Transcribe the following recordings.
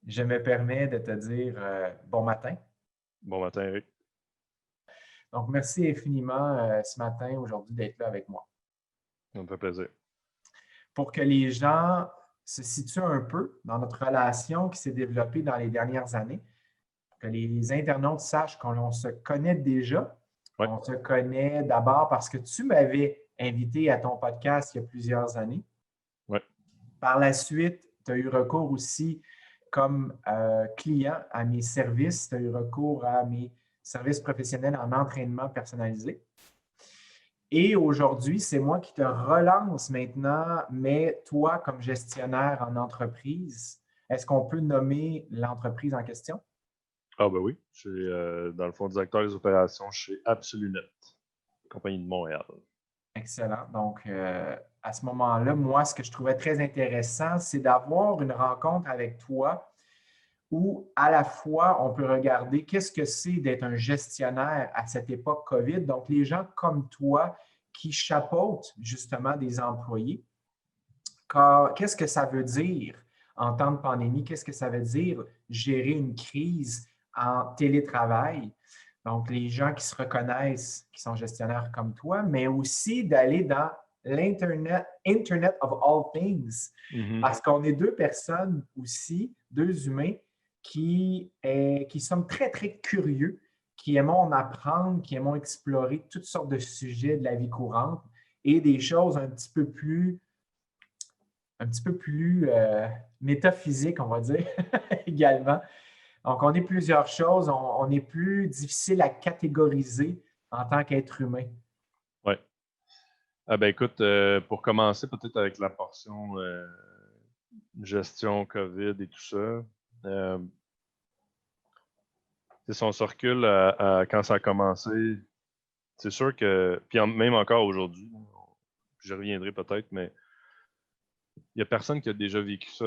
Je me permets de te dire bon matin. Bon matin, Eric. Donc, merci infiniment ce matin, aujourd'hui, d'être là avec moi. Ça me fait plaisir. Pour que les gens se situent un peu dans notre relation qui s'est développée dans les dernières années, que les internautes sachent qu'on se connaît déjà. Oui, On se connaît d'abord parce que tu m'avais invité à ton podcast il y a plusieurs années. oui, Par la suite, tu as eu recours aussi comme client à mes services. Tu as eu recours à mes services professionnels en entraînement personnalisé. Et aujourd'hui, c'est moi qui te relance maintenant, mais toi, comme gestionnaire en entreprise, est-ce qu'on peut nommer l'entreprise en question? Ah ben oui, je suis dans le fond directeur des opérations chez Absolunet, compagnie de Montréal. Excellent. Donc, à ce moment-là, moi, ce que je trouvais très intéressant, c'est d'avoir une rencontre avec toi où à la fois on peut regarder qu'est-ce que c'est d'être un gestionnaire à cette époque COVID. Donc, les gens comme toi qui chapeautent justement des employés, qu'est-ce que ça veut dire en temps de pandémie? Qu'est-ce que ça veut dire gérer une crise en télétravail? Donc, les gens qui se reconnaissent, qui sont gestionnaires comme toi, mais aussi d'aller dans l'Internet, Internet of all things, Mhm. parce qu'on est deux personnes aussi, deux humains qui sommes très, très curieux, qui aimons en apprendre, qui aimons explorer toutes sortes de sujets de la vie courante et des choses un petit peu plus métaphysique, on va dire, également. Donc, on est plusieurs choses, on est plus difficile à catégoriser en tant qu'être humain. Ouais. Ah ben écoute, pour commencer peut-être avec la portion gestion COVID et tout ça, si on se recule à quand ça a commencé, c'est sûr que, puis même encore aujourd'hui, je reviendrai peut-être, mais il n'y a personne qui a déjà vécu ça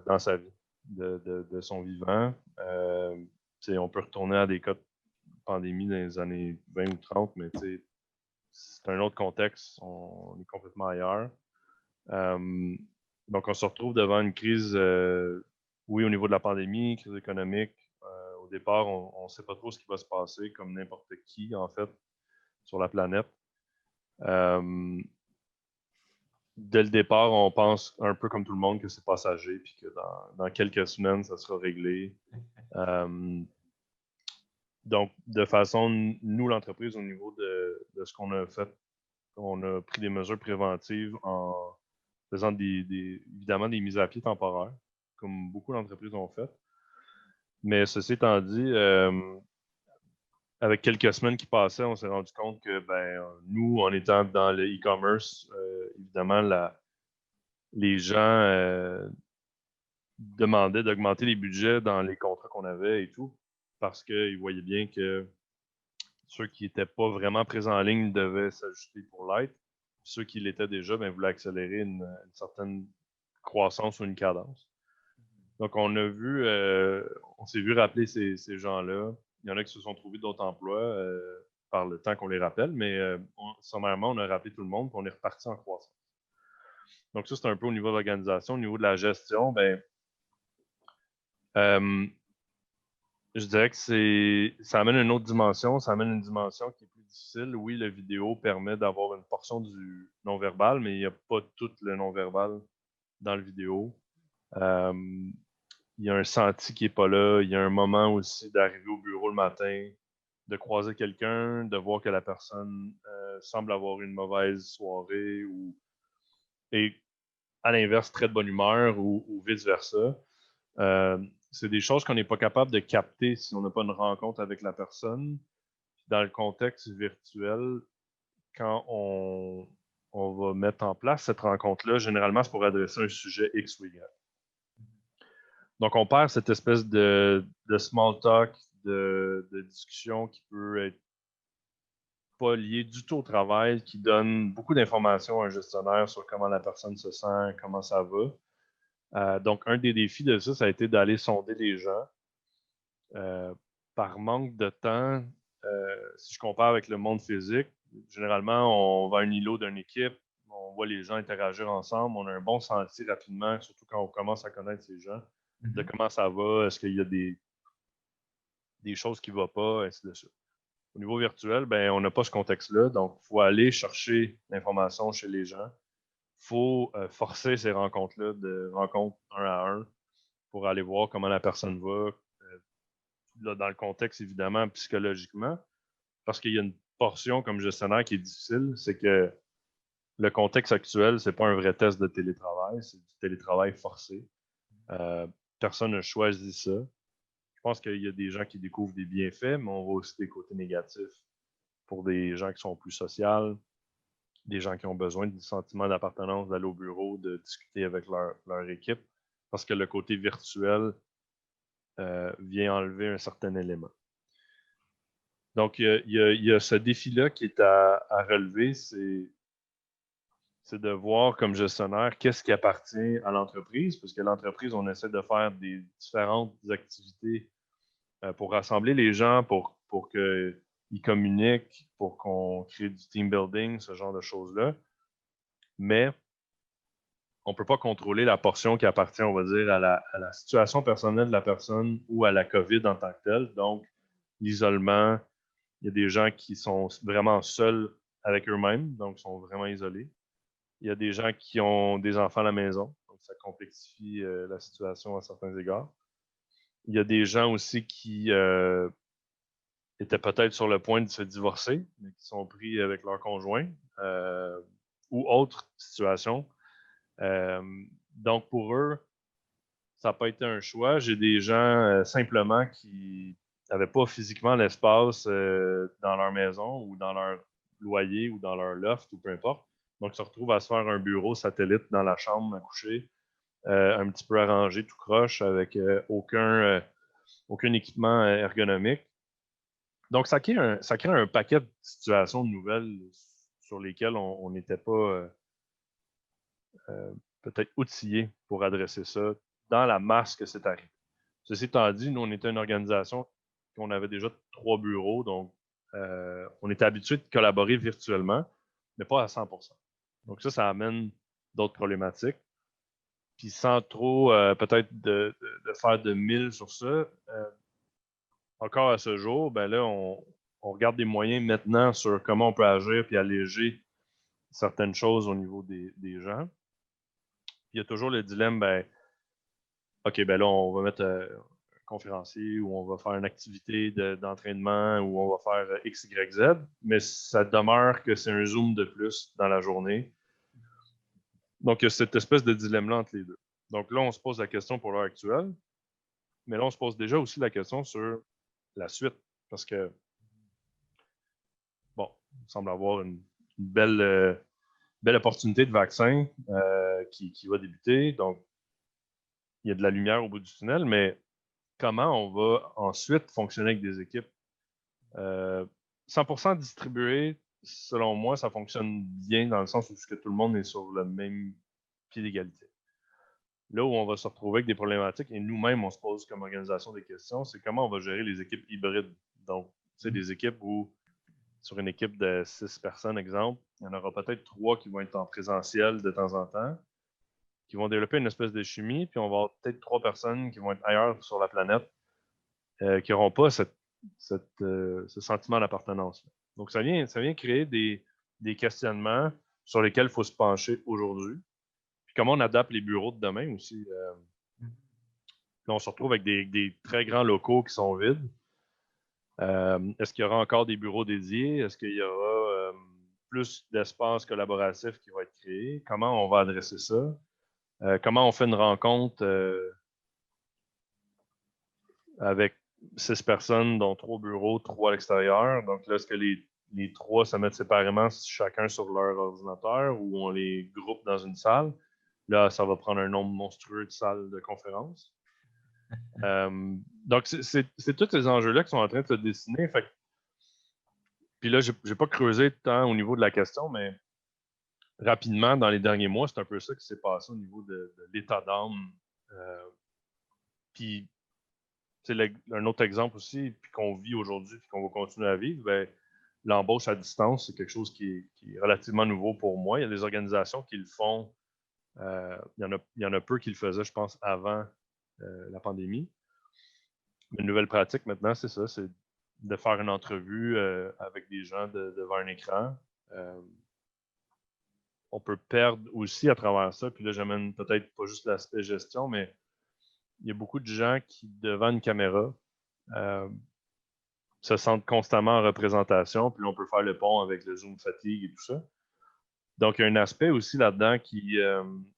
dans sa vie, de son vivant. On peut retourner à des cas de pandémie dans les années 20 ou 30, mais c'est un autre contexte, on est complètement ailleurs. Euh, donc, on se retrouve devant une crise, oui, au niveau de la pandémie, crise économique. Au départ, on ne sait pas trop ce qui va se passer, comme n'importe qui, en fait, sur la planète. Dès le départ, on pense un peu comme tout le monde que c'est passager, puis que dans quelques semaines, ça sera réglé. Donc, de façon, nous, l'entreprise, au niveau de ce qu'on a fait, on a pris des mesures préventives en faisant évidemment des mises à pied temporaires, comme beaucoup d'entreprises ont fait. Mais ceci étant dit, avec quelques semaines qui passaient, on s'est rendu compte que nous, en étant dans le e-commerce, évidemment, les gens demandaient d'augmenter les budgets dans les contrats qu'on avait et tout, parce qu'ils voyaient bien que ceux qui n'étaient pas vraiment présents en ligne devaient s'ajuster pour l'être. Ceux qui l'étaient déjà voulaient accélérer une certaine croissance ou une cadence. Donc, on s'est vu rappeler ces gens-là. Il y en a qui se sont trouvés d'autres emplois par le temps qu'on les rappelle, mais sommairement, on a rappelé tout le monde et on est reparti en croissance. Donc, ça, c'est un peu au niveau de l'organisation. Au niveau de la gestion, euh, je dirais que ça amène une autre dimension. Ça amène une dimension qui est plus difficile. Oui, la vidéo permet d'avoir une portion du non-verbal, mais il n'y a pas tout le non-verbal dans le vidéo. Euh, il y a un senti qui n'est pas là. Il y a un moment aussi d'arriver au bureau le matin, de croiser quelqu'un, de voir que la personne semble avoir une mauvaise soirée et à l'inverse, très de bonne humeur ou vice-versa. Euh, c'est des choses qu'on n'est pas capable de capter si on n'a pas une rencontre avec la personne. Dans le contexte virtuel, quand on va mettre en place cette rencontre-là, généralement, c'est pour adresser un sujet X ou Y. Donc, on perd cette espèce de small talk, de discussion qui peut être pas liée du tout au travail, qui donne beaucoup d'informations à un gestionnaire sur comment la personne se sent, comment ça va. Donc, un des défis de ça a été d'aller sonder les gens. Par manque de temps, si je compare avec le monde physique, généralement, on va à un îlot d'une équipe, on voit les gens interagir ensemble, on a un bon senti rapidement, surtout quand on commence à connaître ces gens. de comment ça va, est-ce qu'il y a des choses qui ne vont pas, ainsi de suite. Au niveau virtuel, ben, on n'a pas ce contexte-là, donc il faut aller chercher l'information chez les gens. Il faut forcer ces rencontres-là de rencontres un à un pour aller voir comment la personne va, là, dans le contexte, évidemment, psychologiquement, parce qu'il y a une portion comme gestionnaire qui est difficile, c'est que le contexte actuel, ce n'est pas un vrai test de télétravail, c'est du télétravail forcé. Personne n'a choisi ça. Je pense qu'il y a des gens qui découvrent des bienfaits, mais on voit aussi des côtés négatifs pour des gens qui sont plus sociaux, des gens qui ont besoin du sentiment d'appartenance, d'aller au bureau, de discuter avec leur équipe, parce que le côté virtuel vient enlever un certain élément. Donc, il y a ce défi-là qui est à relever, c'est de voir comme gestionnaire qu'est-ce qui appartient à l'entreprise, parce que l'entreprise, on essaie de faire des différentes activités pour rassembler les gens, pour qu'ils communiquent, pour qu'on crée du team building, ce genre de choses-là. Mais on ne peut pas contrôler la portion qui appartient, on va dire, à la situation personnelle de la personne ou à la COVID en tant que telle. Donc, l'isolement, il y a des gens qui sont vraiment seuls avec eux-mêmes, donc sont vraiment isolés. Il y a des gens qui ont des enfants à la maison, donc ça complexifie la situation à certains égards. Il y a des gens aussi qui étaient peut-être sur le point de se divorcer, mais qui sont pris avec leur conjoint ou autre situation. Donc, pour eux, ça n'a pas été un choix. J'ai des gens simplement qui n'avaient pas physiquement l'espace dans leur maison ou dans leur loyer ou dans leur loft ou peu importe. Donc, ils se retrouvent à se faire un bureau satellite dans la chambre à coucher, un petit peu arrangé, tout croche, avec aucun équipement ergonomique. Donc, ça crée un paquet de situations nouvelles sur lesquelles on n'était pas peut-être outillé pour adresser ça dans la masse que c'est arrivé. Ceci étant dit, nous, on était une organisation qu'on avait déjà 3 bureaux, donc on était habitué de collaborer virtuellement, mais pas à 100%. Donc ça amène d'autres problématiques. Puis sans trop peut-être de faire de mille sur ça, encore à ce jour, ben là, on regarde des moyens maintenant sur comment on peut agir puis alléger certaines choses au niveau des gens. Puis il y a toujours le dilemme, ben, OK, ben là, on va mettre un conférencier ou on va faire une activité d'entraînement ou on va faire X, Y, Z, mais ça demeure que c'est un Zoom de plus dans la journée. Donc, il y a cette espèce de dilemme-là entre les deux. Donc là, on se pose la question pour l'heure actuelle, mais là, on se pose déjà aussi la question sur la suite, parce que, bon, il semble avoir une belle opportunité de vaccin qui va débuter. Donc, il y a de la lumière au bout du tunnel, mais comment on va ensuite fonctionner avec des équipes? 100% distribué, selon moi, ça fonctionne bien dans le sens où tout le monde est sur le même pied d'égalité. Là où on va se retrouver avec des problématiques, et nous-mêmes, on se pose comme organisation des questions, c'est comment on va gérer les équipes hybrides. Donc, tu sais, des équipes où, sur une équipe de 6 personnes, exemple, il y en aura peut-être 3 qui vont être en présentiel de temps en temps, qui vont développer une espèce de chimie, puis on va avoir peut-être 3 personnes qui vont être ailleurs sur la planète, qui n'auront pas ce sentiment d'appartenance. Donc, ça vient créer des questionnements sur lesquels il faut se pencher aujourd'hui. Puis comment on adapte les bureaux de demain aussi. Là, on se retrouve avec des très grands locaux qui sont vides. Est-ce qu'il y aura encore des bureaux dédiés? Est-ce qu'il y aura plus d'espace collaboratif qui va être créé? Comment on va adresser ça? Comment on fait une rencontre avec 6 personnes, dont 3 bureaux, 3 à l'extérieur? Donc là, est-ce que les 3 se mettent séparément, chacun sur leur ordinateur, ou on les groupe dans une salle? Là, ça va prendre un nombre monstrueux de salles de conférence. Donc, c'est tous ces enjeux-là qui sont en train de se dessiner. Fait puis là, je n'ai pas creusé tant au niveau de la question, mais rapidement, dans les derniers mois, c'est un peu ça qui s'est passé au niveau de l'état d'âme. Puis, c'est un autre exemple aussi, puis qu'on vit aujourd'hui, puis qu'on va continuer à vivre, ben, l'embauche à distance, c'est quelque chose qui est relativement nouveau pour moi. Il y a des organisations qui le font. Il y en a peu qui le faisaient, je pense, avant la pandémie. Une nouvelle pratique maintenant, c'est ça, c'est de faire une entrevue avec des gens devant un écran. On peut perdre aussi à travers ça, puis là, j'amène peut-être pas juste l'aspect gestion, mais il y a beaucoup de gens qui, devant une caméra, se sentent constamment en représentation, puis là, on peut faire le pont avec le Zoom fatigue et tout ça. Donc, il y a un aspect aussi là-dedans qui,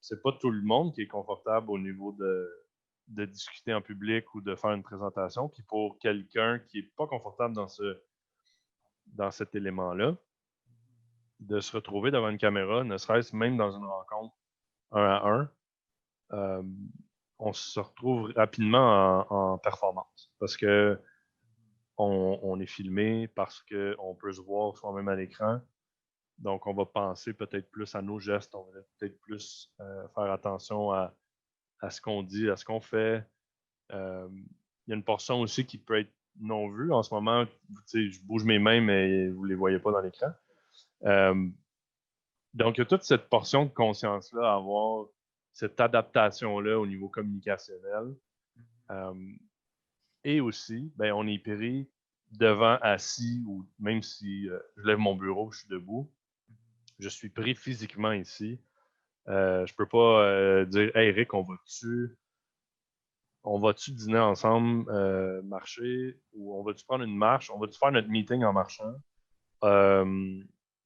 c'est pas tout le monde qui est confortable au niveau de discuter en public ou de faire une présentation. Puis pour quelqu'un qui n'est pas confortable dans cet élément-là, de se retrouver devant une caméra, ne serait-ce même dans une rencontre 1 à 1, on se retrouve rapidement en performance parce que on est filmé, parce qu'on peut se voir soi-même à l'écran. Donc, on va penser peut-être plus à nos gestes, on va peut-être plus faire attention à ce qu'on dit, à ce qu'on fait. Il y a une portion aussi qui peut être non vue. En ce moment, je bouge mes mains, mais vous ne les voyez pas dans l'écran. Donc, il y a toute cette portion de conscience-là à avoir, cette adaptation-là au niveau communicationnel. Et aussi, ben, on est pris devant, assis, ou même si je lève mon bureau, je suis debout, je suis pris physiquement ici. Je peux pas dire « Hey Eric, on va-tu dîner ensemble, marcher, ou on va-tu prendre une marche, on va-tu faire notre meeting en marchant? »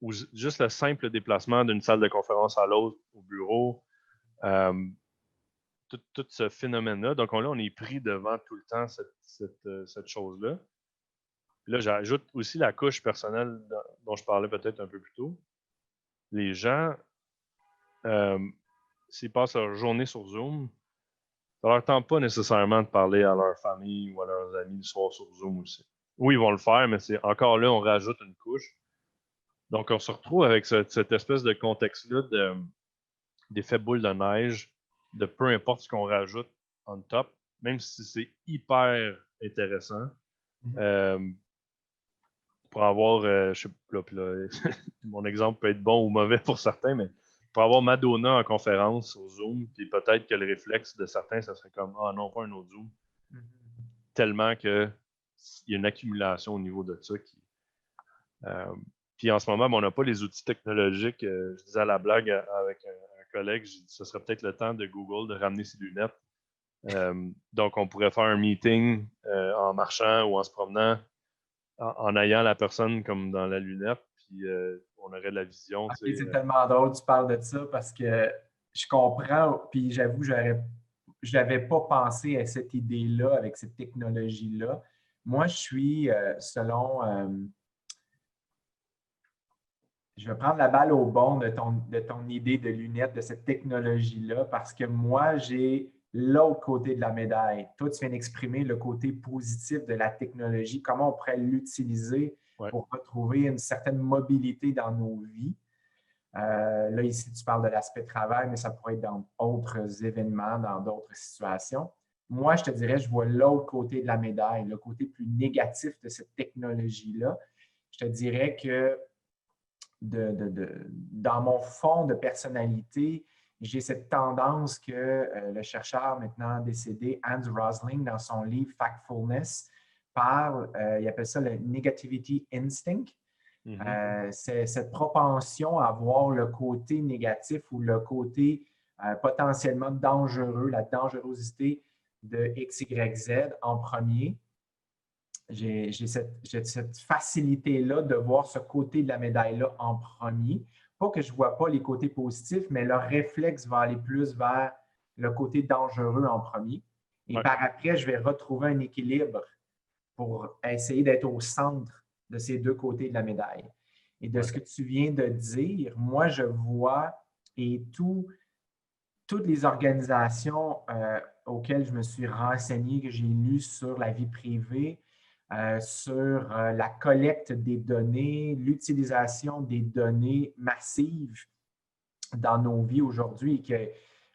Ou juste le simple déplacement d'une salle de conférence à l'autre, au bureau. Tout ce phénomène-là. Donc là, on est pris devant tout le temps cette chose-là. Puis là, j'ajoute aussi la couche personnelle dont je parlais peut-être un peu plus tôt. Les gens, s'ils passent leur journée sur Zoom, ça ne leur tente pas nécessairement de parler à leur famille ou à leurs amis le soir sur Zoom aussi. Oui, ils vont le faire, mais c'est encore là, on rajoute une couche. Donc, on se retrouve avec cette espèce de contexte-là d'effet boule de neige, de peu importe ce qu'on rajoute on top, même si c'est hyper intéressant. Pour avoir, je sais pas, là, mon exemple peut être bon ou mauvais pour certains, mais pour avoir Madonna en conférence sur Zoom, puis peut-être que le réflexe de certains, ça serait comme « Ah non, pas un autre Zoom », tellement qu'il y a une accumulation au niveau de ça. Puis en ce moment, on n'a pas les outils technologiques. Je disais à la blague avec un collègue, j'ai dit, ce serait peut-être le temps de Google de ramener ses lunettes. Donc, on pourrait faire un meeting en marchant ou en se promenant, en ayant la personne comme dans la lunette, puis on aurait de la vision. Okay, c'est tellement drôle que tu parles de ça parce que je comprends, puis j'avoue, je n'avais pas pensé à cette idée-là avec cette technologie-là. Moi, je suis selon... je vais prendre la balle au bon de ton idée de lunettes, de cette technologie-là, parce que moi, j'ai l'autre côté de la médaille. Toi, tu viens d'exprimer le côté positif de la technologie, comment on pourrait l'utiliser pour retrouver une certaine mobilité dans nos vies. Là, ici, tu parles de l'aspect travail, mais ça pourrait être dans d'autres événements, dans d'autres situations. Moi, je te dirais, je vois l'autre côté de la médaille, le côté plus négatif de cette technologie-là. Je te dirais que dans mon fond de personnalité, j'ai cette tendance que le chercheur maintenant décédé, Hans Rosling, dans son livre Factfulness, parle, il appelle ça le Negativity Instinct. C'est cette propension à voir le côté négatif ou le côté potentiellement dangereux, la dangerosité de X, Y, Z en premier. J'ai cette facilité-là de voir ce côté de la médaille-là en premier. Pas que je ne vois pas les côtés positifs, mais le réflexe va aller plus vers le côté dangereux en premier. Et par après, je vais retrouver un équilibre pour essayer d'être au centre de ces deux côtés de la médaille. Et de ce que tu viens de dire, moi, je vois, et toutes les organisations auxquelles je me suis renseigné, que j'ai lues sur la vie privée, sur la collecte des données, l'utilisation des données massives dans nos vies aujourd'hui, et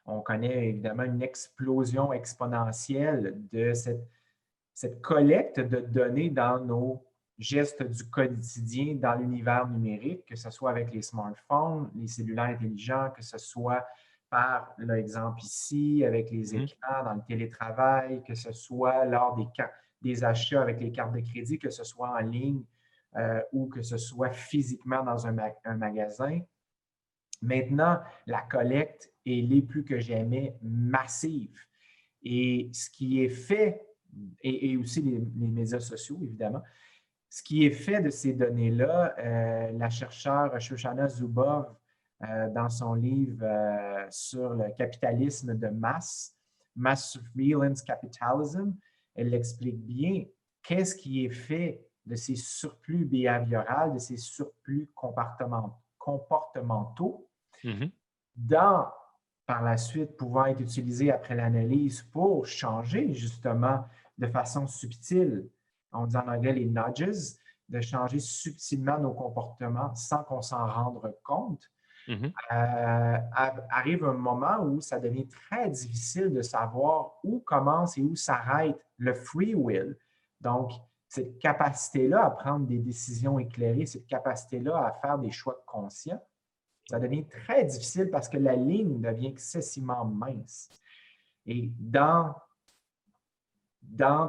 qu'on connaît évidemment une explosion exponentielle de cette collecte de données dans nos gestes du quotidien, dans l'univers numérique, que ce soit avec les smartphones, les cellulaires intelligents, que ce soit par l'exemple ici, avec les Mhm. écrans, dans le télétravail, que ce soit lors des achats avec les cartes de crédit, que ce soit en ligne ou que ce soit physiquement dans un magasin. Maintenant, la collecte, elle est plus que jamais massive. Et ce qui est fait, et aussi les médias sociaux, évidemment, ce qui est fait de ces données-là, la chercheure Shoshana Zuboff, dans son livre sur le capitalisme de masse, Mass Surveillance Capitalism, elle explique bien qu'est-ce qui est fait de ces surplus behavioraux, de ces surplus comportementaux, Mhm. dans, par la suite, pouvant être utilisés après l'analyse pour changer justement de façon subtile, on dit en anglais les nudges, de changer subtilement nos comportements sans qu'on s'en rende compte, Mhm. arrive un moment où ça devient très difficile de savoir où commence et où s'arrête le free will. Donc, cette capacité-là à prendre des décisions éclairées, cette capacité-là à faire des choix conscients, ça devient très difficile parce que la ligne devient excessivement mince. Et dans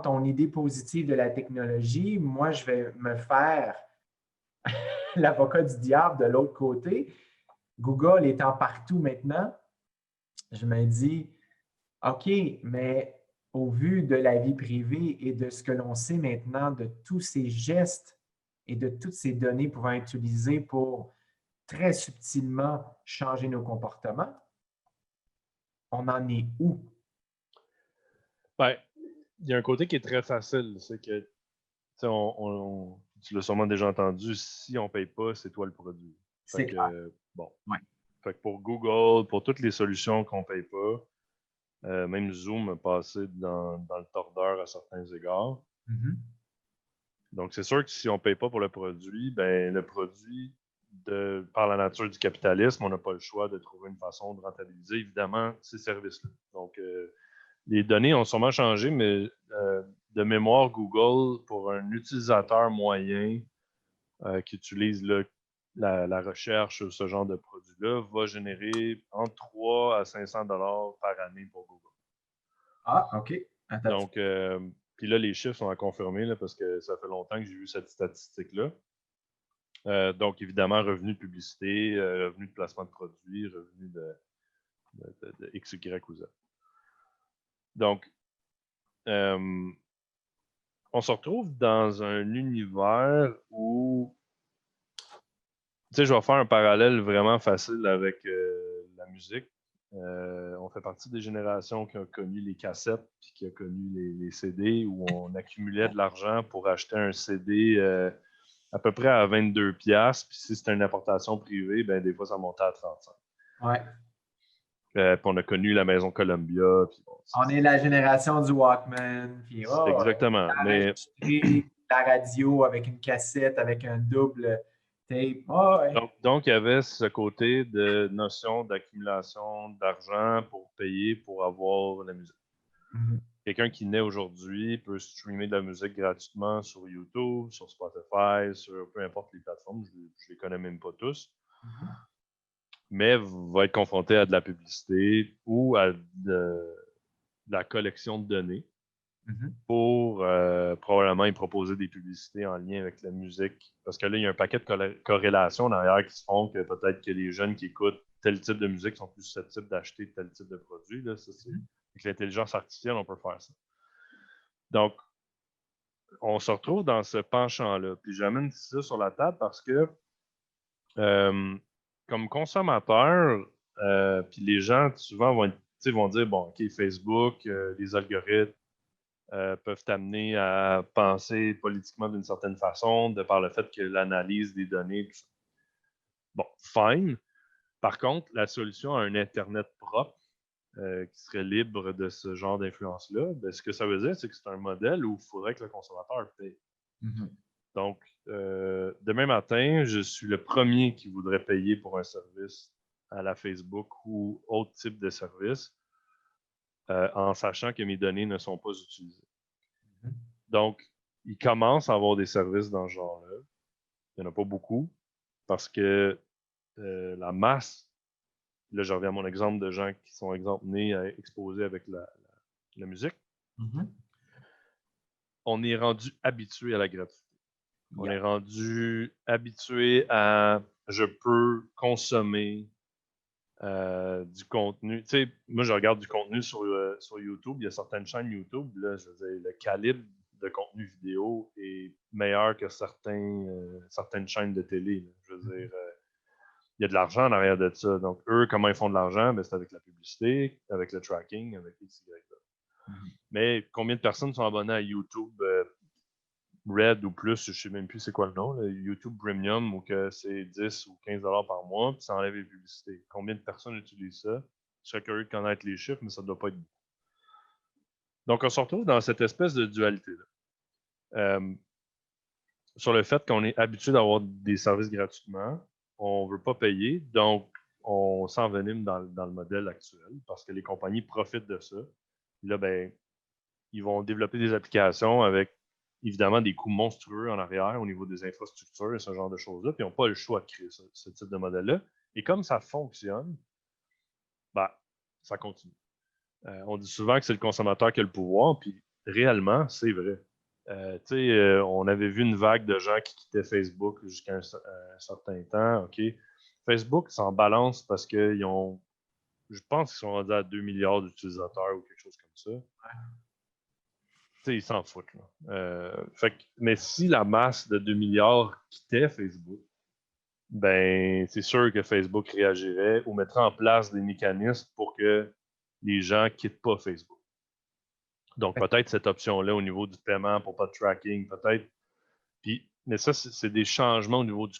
ton idée positive de la technologie, moi, je vais me faire l'avocat du diable de l'autre côté. Google étant partout maintenant, je me dis, OK, mais au vu de la vie privée et de ce que l'on sait maintenant de tous ces gestes et de toutes ces données pouvant être utilisées pour très subtilement changer nos comportements, on en est où? Ben, il y a un côté qui est très facile, c'est que tu l'as sûrement déjà entendu, si on ne paye pas, c'est toi le produit. Fait C'est clair. que, bon. Ouais. Fait que pour Google, pour toutes les solutions qu'on ne paye pas, même Zoom a passé dans le tordeur à certains égards. Mhm. Donc, c'est sûr que si on ne paye pas pour le produit, ben le produit, par la nature du capitalisme, on n'a pas le choix de trouver une façon de rentabiliser, évidemment, ces services-là. Donc, les données ont sûrement changé, mais de mémoire, Google, pour un utilisateur moyen qui utilise la recherche sur ce genre de produit-là, va générer entre 3 à 500 $ par année pour Google. Ah, OK. Attends. Donc, puis là, les chiffres sont à confirmer là, parce que ça fait longtemps que j'ai vu cette statistique-là. Donc, évidemment, revenus de publicité, revenus de placement de produits, revenus de X, Y ou Z. Donc, on se retrouve dans un univers où, tu sais, je vais faire un parallèle vraiment facile avec la musique. On fait partie des générations qui ont connu les cassettes puis qui ont connu les CD où on accumulait de l'argent pour acheter un CD à peu près à 22 piastres. Puis si c'était une importation privée, ben des fois, ça montait à 35. Ouais. Puis on a connu la maison Columbia. Puis bon, On est la génération du Walkman, puis oh, exactement. Mais enregistrer la radio avec une cassette, avec un double tape. Oh, ouais. donc, il y avait ce côté de notion d'accumulation d'argent pour payer pour avoir la musique. Mhm. Quelqu'un qui naît aujourd'hui peut streamer de la musique gratuitement sur YouTube, sur Spotify, sur peu importe les plateformes, je ne les connais même pas tous, Mhm. mais va être confronté à de la publicité ou à de la collection de données Mhm. pour probablement y proposer des publicités en lien avec la musique. Parce que là, il y a un paquet de corrélations derrière qui se font que peut-être que les jeunes qui écoutent tel type de musique sont plus susceptibles d'acheter tel type de produit. Là. Ça, avec l'intelligence artificielle, on peut faire ça. Donc, on se retrouve dans ce penchant-là. Puis j'amène ça sur la table parce que, comme consommateur, puis les gens souvent vont dire, bon, OK, Facebook, les algorithmes peuvent t'amener à penser politiquement d'une certaine façon, de par le fait que l'analyse des données, tout ça. Bon, fine. Par contre, la solution à un Internet propre, qui serait libre de ce genre d'influence-là, ben, ce que ça veut dire, c'est que c'est un modèle où il faudrait que le consommateur paye. Mhm. Donc, demain matin, je suis le premier qui voudrait payer pour un service à la Facebook ou autre type de service, en sachant que mes données ne sont pas utilisées. Mhm. Donc, il commence à avoir des services dans ce genre-là. Il n'y en a pas beaucoup parce que la masse là, je reviens à mon exemple de gens qui sont, exemple, nés à exposer avec la musique. Mm-hmm. On est rendu habitué à la gratuité. On Yeah. est rendu habitué à je peux consommer du contenu. Tu sais, moi, je regarde du contenu sur YouTube. Il y a certaines chaînes YouTube. Là, je veux dire, le calibre de contenu vidéo est meilleur que certaines chaînes de télé. Là. Je veux dire, il y a de l'argent en arrière de ça. Donc, eux, comment ils font de l'argent? Ben, c'est avec la publicité, avec le tracking, avec X, Y, Z. Mm-hmm. Mais combien de personnes sont abonnées à YouTube Red ou plus, je ne sais même plus c'est quoi le nom, le YouTube Premium, ou que c'est 10 ou 15 $ par mois, puis ça enlève les publicités. Combien de personnes utilisent ça? Je serais curieux de connaître les chiffres, mais ça ne doit pas être beaucoup. Donc, on se retrouve dans cette espèce de dualité-là. Sur le fait qu'on est habitué d'avoir des services gratuitement, on ne veut pas payer, donc on s'envenime dans le modèle actuel parce que les compagnies profitent de ça. Là, ben, ils vont développer des applications avec évidemment des coûts monstrueux en arrière au niveau des infrastructures et ce genre de choses-là, puis ils n'ont pas le choix de créer ce type de modèle-là. Et comme ça fonctionne, ben, ça continue. On dit souvent que c'est le consommateur qui a le pouvoir, puis réellement, c'est vrai. On avait vu une vague de gens qui quittaient Facebook jusqu'à un certain temps. OK. Facebook s'en balance parce qu'ils ont, je pense qu'ils sont rendus à 2 milliards d'utilisateurs ou quelque chose comme ça. Ils s'en foutent. Là. Mais si la masse de 2 milliards quittait Facebook, ben c'est sûr que Facebook réagirait ou mettrait en place des mécanismes pour que les gens ne quittent pas Facebook. Donc, peut-être cette option-là au niveau du paiement pour pas de tracking, peut-être. Mais ça, c'est des changements au niveau du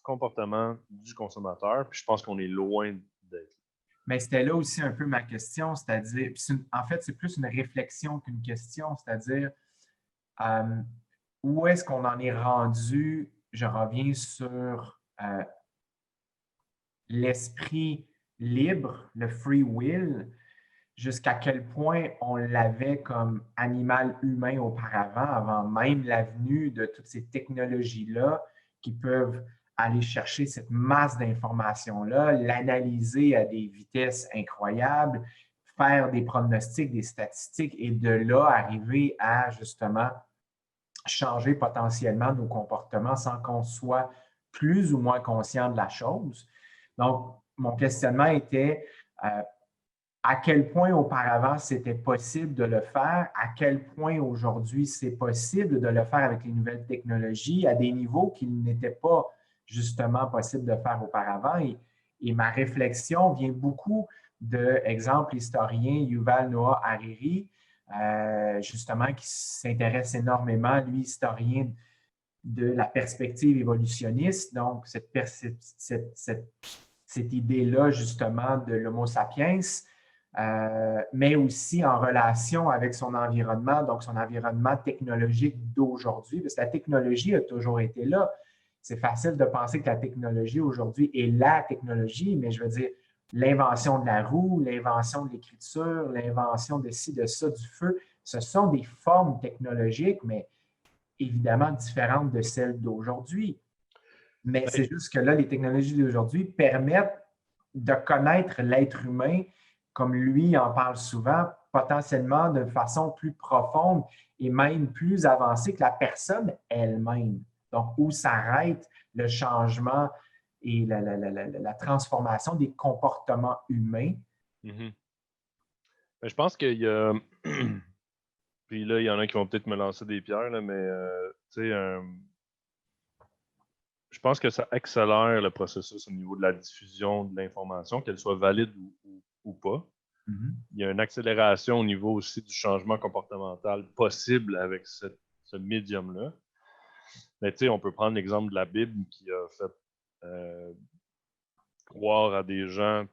comportement du consommateur. Puis je pense qu'on est loin d'être. Mais c'était là aussi un peu ma question, c'est-à-dire, en fait, c'est plus une réflexion qu'une question, c'est-à-dire, euh, où est-ce qu'on en est rendu? Je reviens sur l'esprit libre, le free will, jusqu'à quel point on l'avait comme animal humain auparavant, avant même la venue de toutes ces technologies-là qui peuvent aller chercher cette masse d'informations-là, l'analyser à des vitesses incroyables, faire des pronostics, des statistiques et de là arriver à justement changer potentiellement nos comportements sans qu'on soit plus ou moins conscient de la chose. Donc, mon questionnement était à quel point auparavant c'était possible de le faire, à quel point aujourd'hui c'est possible de le faire avec les nouvelles technologies à des niveaux qu'il n'était pas justement possible de faire auparavant. Et ma réflexion vient beaucoup de, exemple, l'historien Yuval Noah Harari, justement, qui s'intéresse énormément, lui, historien de la perspective évolutionniste, donc cette idée-là, justement, de l'Homo sapiens, mais aussi en relation avec son environnement, donc son environnement technologique d'aujourd'hui, parce que la technologie a toujours été là. C'est facile de penser que la technologie aujourd'hui est la technologie, mais je veux dire, l'invention de la roue, l'invention de l'écriture, l'invention de ci, de ça, du feu, ce sont des formes technologiques, mais évidemment différentes de celles d'aujourd'hui. Mais c'est juste que là, les technologies d'aujourd'hui permettent de connaître l'être humain, comme lui en parle souvent, potentiellement de façon plus profonde et même plus avancée que la personne elle-même. Donc, où s'arrête le changement et la transformation des comportements humains. Mm-hmm. Je pense qu'il y a. Puis là, il y en a qui vont peut-être me lancer des pierres, là, mais tu sais, je pense que ça accélère le processus au niveau de la diffusion de l'information, qu'elle soit valide ou pas. Mm-hmm. Il y a une accélération au niveau aussi du changement comportemental possible avec ce médium-là. Mais tu sais, on peut prendre l'exemple de la Bible qui a fait croire à des gens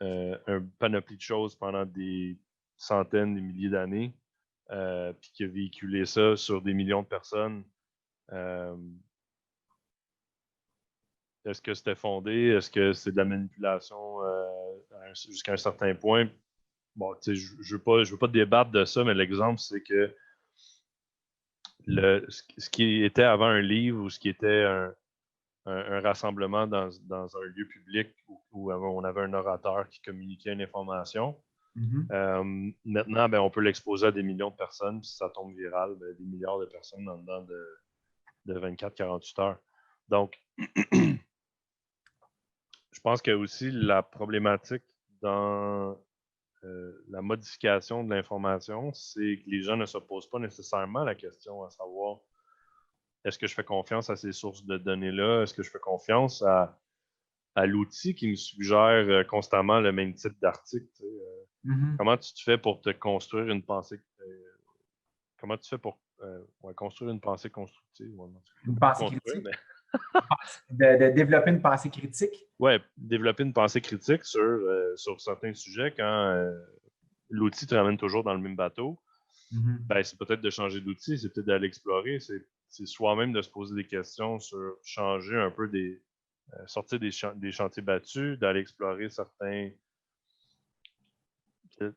un panoplie de choses pendant des centaines, des milliers d'années, puis qui a véhiculé ça sur des millions de personnes. Est-ce que c'était fondé? Est-ce que c'est de la manipulation jusqu'à un certain point? Bon, tu sais, je veux pas débattre de ça, mais l'exemple, c'est que ce qui était avant un livre ou ce qui était un rassemblement dans un lieu public où on avait un orateur qui communiquait une information. Maintenant, ben, on peut l'exposer à des millions de personnes, puis si ça tombe viral, ben, des milliards de personnes en dedans de 24-48 heures. Donc, je pense que aussi la problématique dans la modification de l'information, c'est que les gens ne se posent pas nécessairement la question à savoir est-ce que je fais confiance à ces sources de données-là? Est-ce que je fais confiance à l'outil qui me suggère constamment le même type d'article? Comment tu te fais pour te construire une pensée? Comment tu fais pour construire une pensée constructive? Une pensée critique? De développer une pensée critique? Oui, développer une pensée critique sur certains sujets quand l'outil te ramène toujours dans le même bateau. Ben, c'est peut-être de changer d'outil, c'est peut-être d'aller explorer, c'est soi-même de se poser des questions sur changer un peu sortir des chantiers battus, d'aller explorer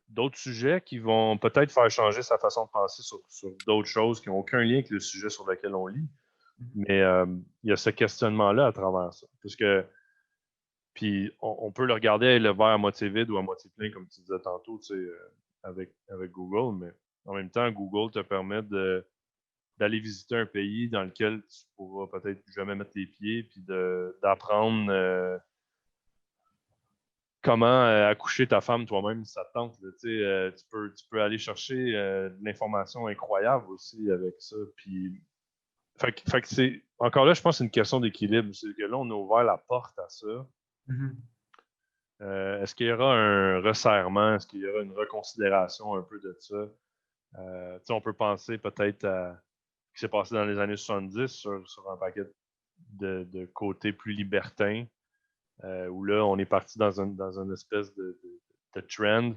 d'autres sujets qui vont peut-être faire changer sa façon de penser sur d'autres choses qui n'ont aucun lien avec le sujet sur lequel on lit. Mais il y a ce questionnement-là à travers ça. Puis on peut le regarder le verre à moitié vide ou à moitié plein, comme tu disais tantôt, avec Google, mais en même temps, Google te permet d'aller visiter un pays dans lequel tu pourras peut-être jamais mettre les pieds, puis d'apprendre comment accoucher ta femme toi-même si ça te tente. Tu peux aller chercher de l'information incroyable aussi avec ça. Puis, fait que c'est, encore là, je pense que c'est une question d'équilibre. C'est que là, on a ouvert la porte à ça. Est-ce qu'il y aura un resserrement? Est-ce qu'il y aura une reconsidération un peu de ça? On peut penser peut-être à ce qui s'est passé dans les années 70 sur un paquet de côtés plus libertins, où là, on est parti dans une espèce de trend.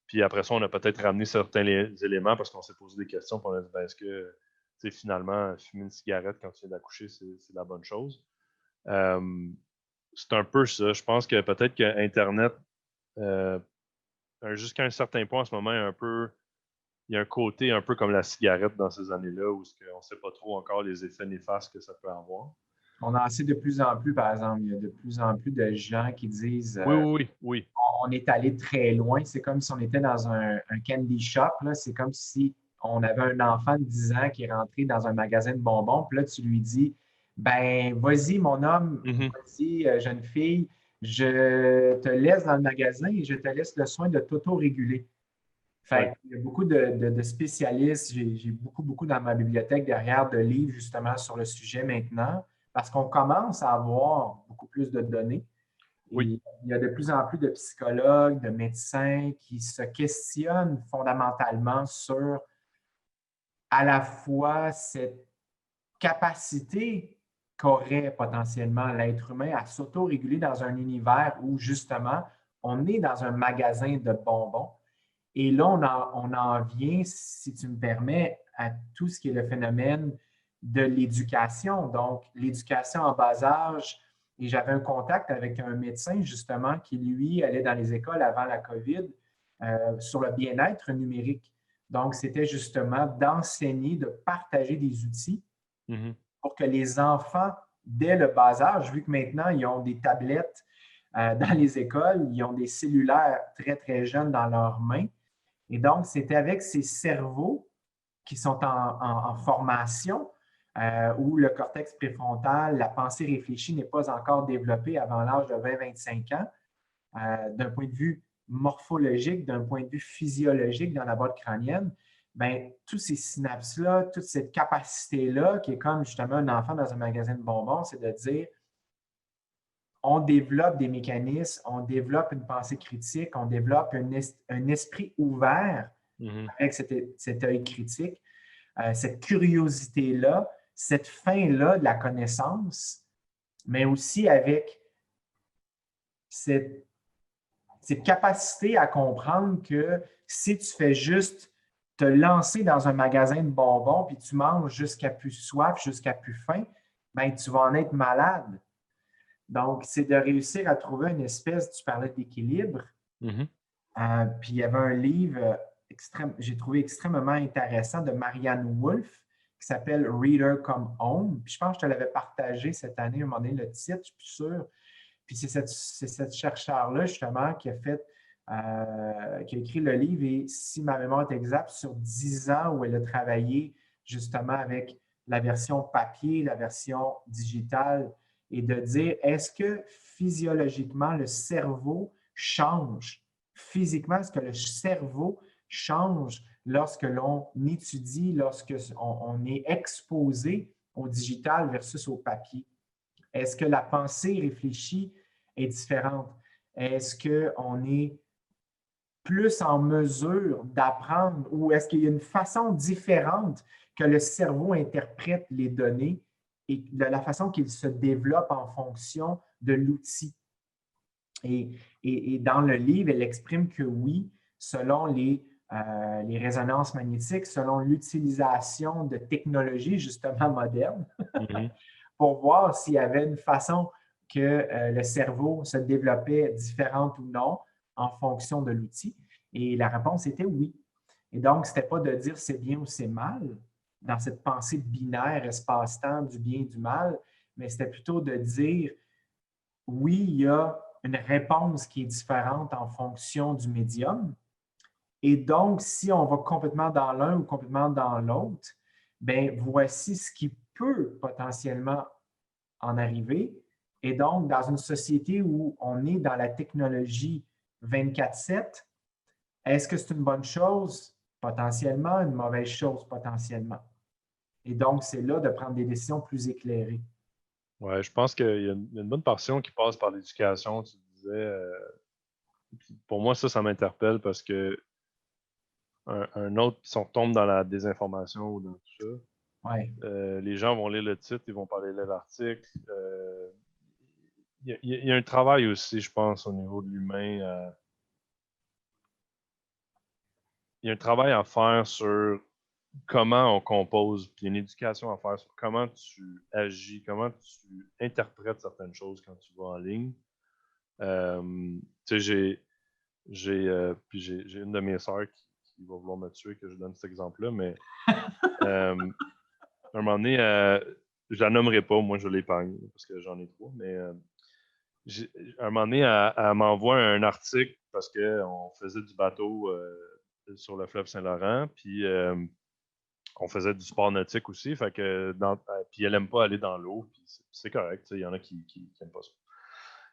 Puis après ça, on a peut-être ramené certains éléments parce qu'on s'est posé des questions. Puis on a dit, ben, est-ce que finalement, fumer une cigarette quand tu viens d'accoucher, c'est la bonne chose? C'est un peu ça. Je pense que peut-être qu'Internet, jusqu'à un certain point en ce moment, il y a un côté un peu comme la cigarette dans ces années-là où on ne sait pas trop encore les effets néfastes que ça peut avoir. On en sait de plus en plus, par exemple. Il y a de plus en plus de gens qui disent Oui. On est allé très loin. C'est comme si on était dans un candy shop. C'est comme si on avait un enfant de 10 ans qui est rentré dans un magasin de bonbons. Puis là, tu lui dis ben, vas-y, mon homme, vas-y, jeune fille, je te laisse dans le magasin et je te laisse le soin de t'auto-réguler. Fait, il y a beaucoup de spécialistes. J'ai beaucoup dans ma bibliothèque derrière de livres justement sur le sujet maintenant parce qu'on commence à avoir beaucoup plus de données. Oui. Il y a de plus en plus de psychologues, de médecins qui se questionnent fondamentalement sur à la fois cette capacité qu'aurait potentiellement l'être humain à s'auto-réguler dans un univers où justement on est dans un magasin de bonbons. Et là, on en vient, si tu me permets, à tout ce qui est le phénomène de l'éducation. Donc, l'éducation en bas âge. Et j'avais un contact avec un médecin, justement, qui, lui, allait dans les écoles avant la COVID sur le bien-être numérique. Donc, c'était justement d'enseigner, de partager des outils pour que les enfants, dès le bas âge, vu que maintenant, ils ont des tablettes dans les écoles, ils ont des cellulaires très, très jeunes dans leurs mains. Et donc, c'était avec ces cerveaux qui sont en formation, où le cortex préfrontal, la pensée réfléchie n'est pas encore développée avant l'âge de 20-25 ans, d'un point de vue morphologique, d'un point de vue physiologique dans la boîte crânienne, bien, tous ces synapses-là, toute cette capacité-là, qui est comme justement un enfant dans un magasin de bonbons, c'est de dire on développe des mécanismes, on développe une pensée critique, on développe un esprit ouvert avec cet œil critique, cette curiosité-là, cette faim-là de la connaissance, mais aussi avec cette capacité à comprendre que si tu fais juste te lancer dans un magasin de bonbons puis tu manges jusqu'à plus soif, jusqu'à plus faim, bien, tu vas en être malade. Donc, c'est de réussir à trouver une espèce, tu parlais d'équilibre. Puis il y avait un livre j'ai trouvé extrêmement intéressant de Marianne Wolf qui s'appelle Reader Come Home. Puis je pense que je te l'avais partagé cette année, à un moment donné, le titre, je suis plus sûr. Puis c'est cette chercheur-là, justement, qui a écrit le livre, et si ma mémoire est exacte, sur 10 ans où elle a travaillé justement avec la version papier, la version digitale, et de dire, est-ce que physiologiquement, le cerveau change? Physiquement, est-ce que le cerveau change lorsque l'on étudie, lorsque on est exposé au digital versus au papier? Est-ce que la pensée réfléchie est différente? Est-ce qu'on est plus en mesure d'apprendre, ou est-ce qu'il y a une façon différente que le cerveau interprète les données et de la façon qu'il se développe en fonction de l'outil? Et dans le livre, elle exprime que oui, selon les résonances magnétiques, selon l'utilisation de technologies justement modernes, Mhm. pour voir s'il y avait une façon que le cerveau se développait différente ou non en fonction de l'outil. Et la réponse était oui. Et donc, ce n'était pas de dire c'est bien ou c'est mal, dans cette pensée binaire, espace-temps, du bien et du mal, mais c'était plutôt de dire oui, il y a une réponse qui est différente en fonction du médium. Et donc, si on va complètement dans l'un ou complètement dans l'autre, bien, voici ce qui peut potentiellement en arriver. Et donc, dans une société où on est dans la technologie 24/7, est-ce que c'est une bonne chose? Potentiellement, une mauvaise chose, potentiellement. Et donc, c'est là de prendre des décisions plus éclairées. Ouais, je pense qu'il y a une bonne portion qui passe par l'éducation, tu disais. Pour moi, ça m'interpelle parce que un autre, si on tombe dans la désinformation ou dans tout ça, Oui, les gens vont lire le titre, ils vont pas lire l'article. Il y a un travail aussi, je pense, au niveau de l'humain. Il y a un travail à faire sur comment on compose, puis une éducation à faire sur comment tu agis, comment tu interprètes certaines choses quand tu vas en ligne. Tu sais, j'ai une de mes sœurs qui va vouloir me tuer que je donne cet exemple-là, mais à un moment donné, je la nommerai pas, moi je l'épargne parce que j'en ai trois, mais à un moment donné, elle m'envoie un article parce qu'on faisait du bateau sur le fleuve Saint-Laurent, puis on faisait du sport nautique aussi, fait que puis elle aime pas aller dans l'eau, puis c'est correct, il y en a qui aiment pas ça.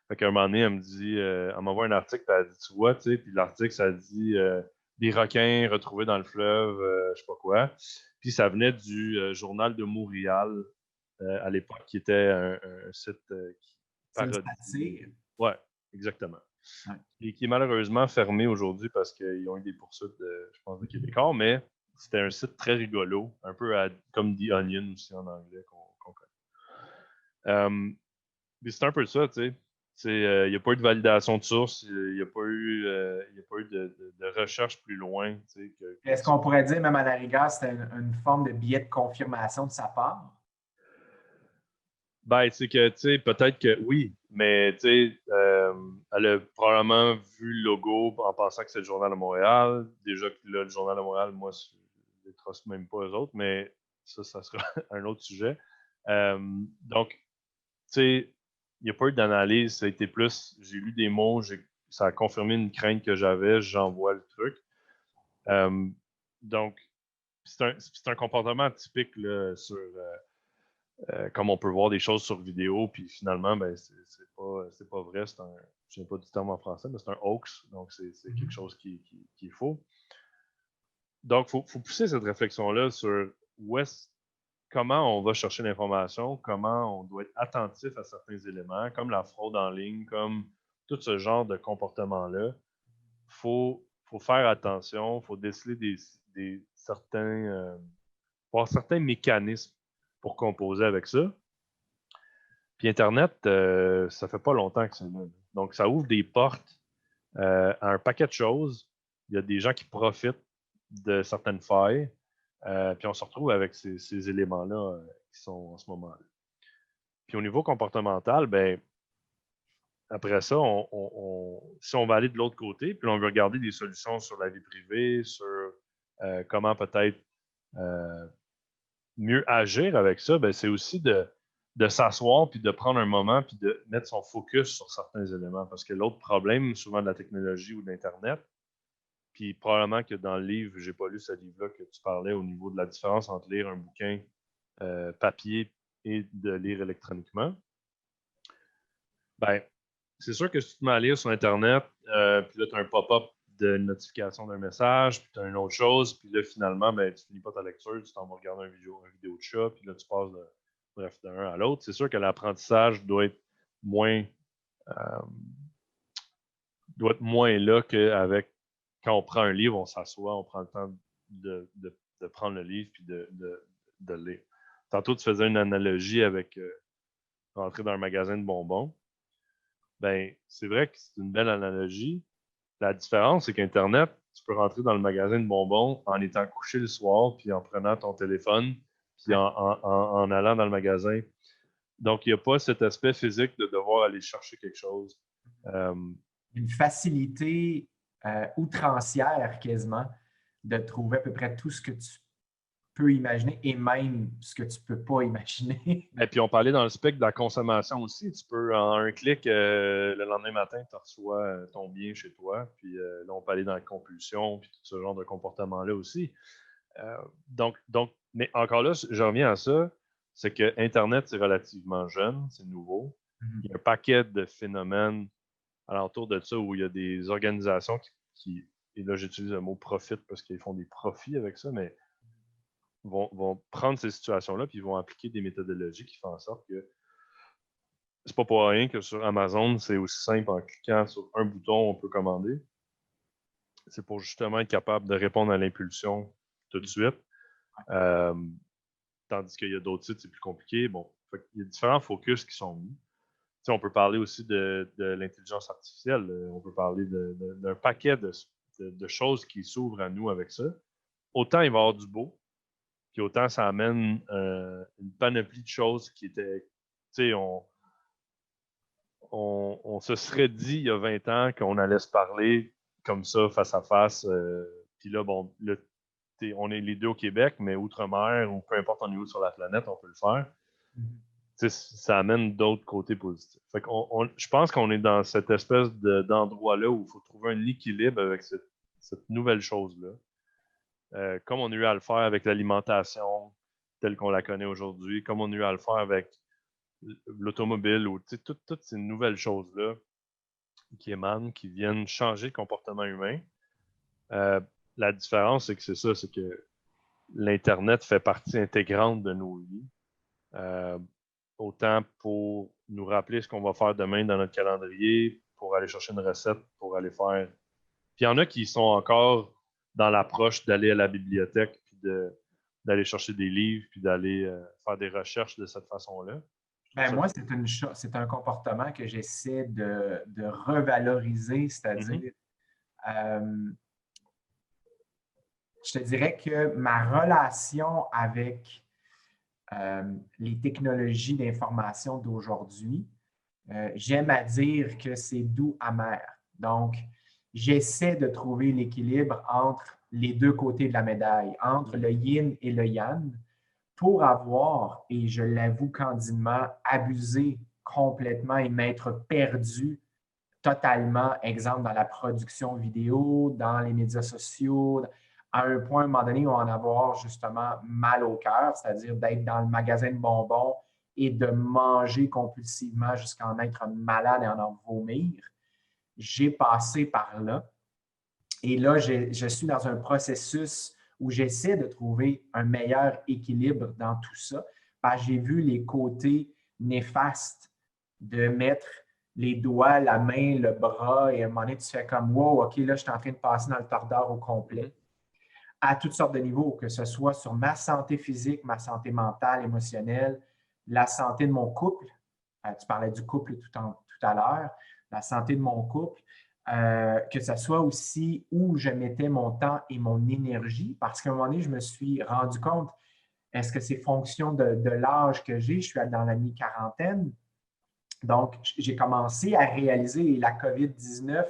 Fait qu'à un moment donné, elle me dit, elle m'envoie un article, puis elle dit, tu vois, tu sais, puis l'article, ça dit des requins retrouvés dans le fleuve, je sais pas quoi. Puis ça venait du Journal de Montréal à l'époque, qui était un site qui c'est une parodie. satire. Ouais, exactement. Ouais. Et qui est malheureusement fermé aujourd'hui parce qu'ils ont eu des poursuites, je pense, de Québécois, mais c'était un site très rigolo, un peu comme The Onion aussi en anglais qu'on connaît. Mais c'est un peu ça, tu sais. Il n'y a pas eu de validation de source, il n'y a pas eu, de recherche plus loin. Tu sais, Est-ce qu'on pourrait dire, même à la rigueur, c'était une forme de billet de confirmation de sa part? Ben, c'est que, tu sais, peut-être que oui, mais tu sais, elle a probablement vu le logo en pensant que c'est le Journal de Montréal. Déjà que là, le Journal de Montréal, moi, je ne les trosse même pas eux autres, mais ça sera un autre sujet. Donc, tu sais, il n'y a pas eu d'analyse, ça a été plus, j'ai lu des mots, ça a confirmé une crainte que j'avais, j'envoie le truc. Euh, donc, c'est un comportement typique là, sur comme on peut voir des choses sur vidéo, puis finalement, ben, c'est pas vrai. Je ne sais pas du terme en français, mais c'est un hoax, donc c'est quelque chose qui est faux. Donc, il faut pousser cette réflexion-là sur comment on va chercher l'information, comment on doit être attentif à certains éléments, comme la fraude en ligne, comme tout ce genre de comportement-là. Faut faire attention, il faut déceler certains mécanismes pour composer avec ça. Puis Internet, ça fait pas longtemps que c'est là. Donc, ça ouvre des portes à un paquet de choses. Il y a des gens qui profitent de certaines failles. Puis on se retrouve avec ces éléments-là qui sont en ce moment-là. Puis au niveau comportemental, ben, après ça, si on va aller de l'autre côté, puis on veut regarder des solutions sur la vie privée, sur comment peut-être mieux agir avec ça, ben, c'est aussi de s'asseoir puis de prendre un moment puis de mettre son focus sur certains éléments. Parce que l'autre problème, souvent de la technologie ou d'Internet, puis probablement que dans le livre, j'ai pas lu ce livre-là que tu parlais au niveau de la différence entre lire un bouquin papier et de lire électroniquement. Ben, c'est sûr que si tu te mets à lire sur Internet, puis là, tu as un pop-up de notification d'un message, puis tu as une autre chose, puis là, finalement, ben, tu finis pas ta lecture, tu t'en vas regarder une vidéo de chat, puis là, tu passes d'un à l'autre. C'est sûr que l'apprentissage doit être moins là qu'avec quand on prend un livre, on s'assoit, on prend le temps de prendre le livre puis de le lire. Tantôt, tu faisais une analogie avec rentrer dans un magasin de bonbons. Ben, c'est vrai que c'est une belle analogie. La différence, c'est qu'Internet, tu peux rentrer dans le magasin de bonbons en étant couché le soir, puis en prenant ton téléphone, puis en allant dans le magasin. Donc, il n'y a pas cet aspect physique de devoir aller chercher quelque chose. Une facilité outrancière quasiment de trouver à peu près tout ce que tu peux imaginer et même ce que tu ne peux pas imaginer. Et puis, on parlait dans le spectre de la consommation aussi. Tu peux, en un clic, le lendemain matin, tu reçois ton bien chez toi. Puis là, on peut aller dans la compulsion, puis tout ce genre de comportement-là aussi. Donc, mais encore là, je reviens à ça, c'est que Internet, c'est relativement jeune, c'est nouveau. Il y a un paquet de phénomènes alentour de ça où il y a des organisations et là, j'utilise le mot profit parce qu'ils font des profits avec ça, mais vont prendre ces situations-là puis ils vont appliquer des méthodologies qui font en sorte que c'est pas pour rien que sur Amazon, c'est aussi simple en cliquant sur un bouton, on peut commander. C'est pour justement être capable de répondre à l'impulsion tout de suite. Tandis qu'il y a d'autres sites, c'est plus compliqué. Bon, il y a différents focus qui sont mis. T'sais, on peut parler aussi de l'intelligence artificielle. On peut parler d'un paquet de choses qui s'ouvrent à nous avec ça. Autant il va y avoir du beau, puis autant ça amène une panoplie de choses qui étaient... Tu sais, on se serait dit il y a 20 ans qu'on allait se parler comme ça, face à face. Puis là, bon, on est les deux au Québec, mais outre-mer, ou peu importe on est où sur la planète, on peut le faire. Ça amène d'autres côtés positifs. Fait je pense qu'on est dans cette espèce d'endroit-là où il faut trouver un équilibre avec cette nouvelle chose-là. Comme on a eu à le faire avec l'alimentation telle qu'on la connaît aujourd'hui, comme on a eu à le faire avec l'automobile, ou toutes ces nouvelles choses-là qui émanent, qui viennent changer le comportement humain. La différence, c'est que c'est ça, c'est que l'Internet fait partie intégrante de nos vies. Autant pour nous rappeler ce qu'on va faire demain dans notre calendrier, pour aller chercher une recette, pour aller faire... Puis il y en a qui sont encore dans l'approche d'aller à la bibliothèque, puis d'aller chercher des livres, puis d'aller faire des recherches de cette façon-là. Ben, moi, c'est un comportement que j'essaie de revaloriser, c'est-à-dire, je te dirais que ma relation avec les technologies d'information d'aujourd'hui, j'aime à dire que c'est doux amer. Donc, j'essaie de trouver l'équilibre entre les deux côtés de la médaille, entre le yin et le yang, pour avoir, et je l'avoue candidement, abusé complètement et m'être perdu totalement, exemple, dans la production vidéo, dans les médias sociaux, à un point, à un moment donné, où en avoir justement mal au cœur, c'est-à-dire d'être dans le magasin de bonbons et de manger compulsivement jusqu'à en être malade et en vomir. J'ai passé par là. Et là, je suis dans un processus où j'essaie de trouver un meilleur équilibre dans tout ça. Parce que j'ai vu les côtés néfastes de mettre les doigts, la main, le bras, et à un moment donné, tu fais comme « Wow, OK, là, je suis en train de passer dans le tordeur au complet. » À toutes sortes de niveaux, que ce soit sur ma santé physique, ma santé mentale, émotionnelle, la santé de mon couple. Tu parlais du couple tout à l'heure. La santé de mon couple. Que ce soit aussi où je mettais mon temps et mon énergie, parce qu'à un moment donné, je me suis rendu compte, est-ce que c'est fonction de l'âge que j'ai? Je suis dans la mi-quarantaine. Donc, j'ai commencé à réaliser la COVID-19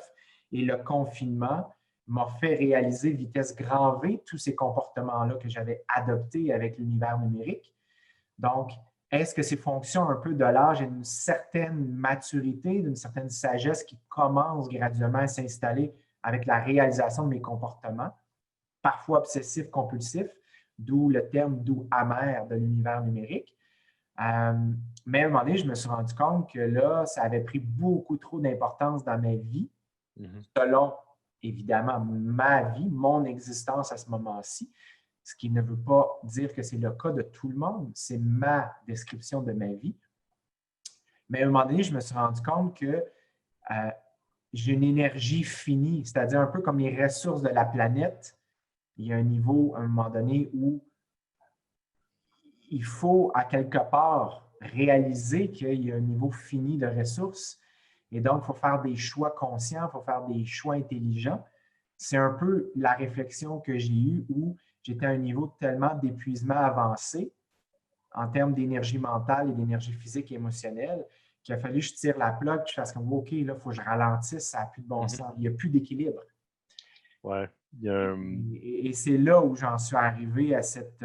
et le confinement m'a fait réaliser vitesse grand V tous ces comportements-là que j'avais adoptés avec l'univers numérique. Donc, est-ce que ces fonctions un peu de l'âge et d'une certaine maturité, d'une certaine sagesse qui commence graduellement à s'installer avec la réalisation de mes comportements, parfois obsessifs, compulsifs, d'où le terme doux amer de l'univers numérique. Mais à un moment donné, je me suis rendu compte que là, ça avait pris beaucoup trop d'importance dans ma vie, selon évidemment ma vie, mon existence à ce moment-ci, ce qui ne veut pas dire que c'est le cas de tout le monde, c'est ma description de ma vie. Mais à un moment donné, je me suis rendu compte que j'ai une énergie finie, c'est-à-dire un peu comme les ressources de la planète. Il y a un niveau, à un moment donné, où il faut, à quelque part, réaliser qu'il y a un niveau fini de ressources. Et donc, il faut faire des choix conscients, il faut faire des choix intelligents. C'est un peu la réflexion que j'ai eue où j'étais à un niveau tellement d'épuisement avancé en termes d'énergie mentale et d'énergie physique et émotionnelle qu'il a fallu que je tire la plug, que je fasse comme OK, là, il faut que je ralentisse, ça n'a plus de bon sens. Il n'y a plus d'équilibre. Ouais. Et c'est là où j'en suis arrivé à cette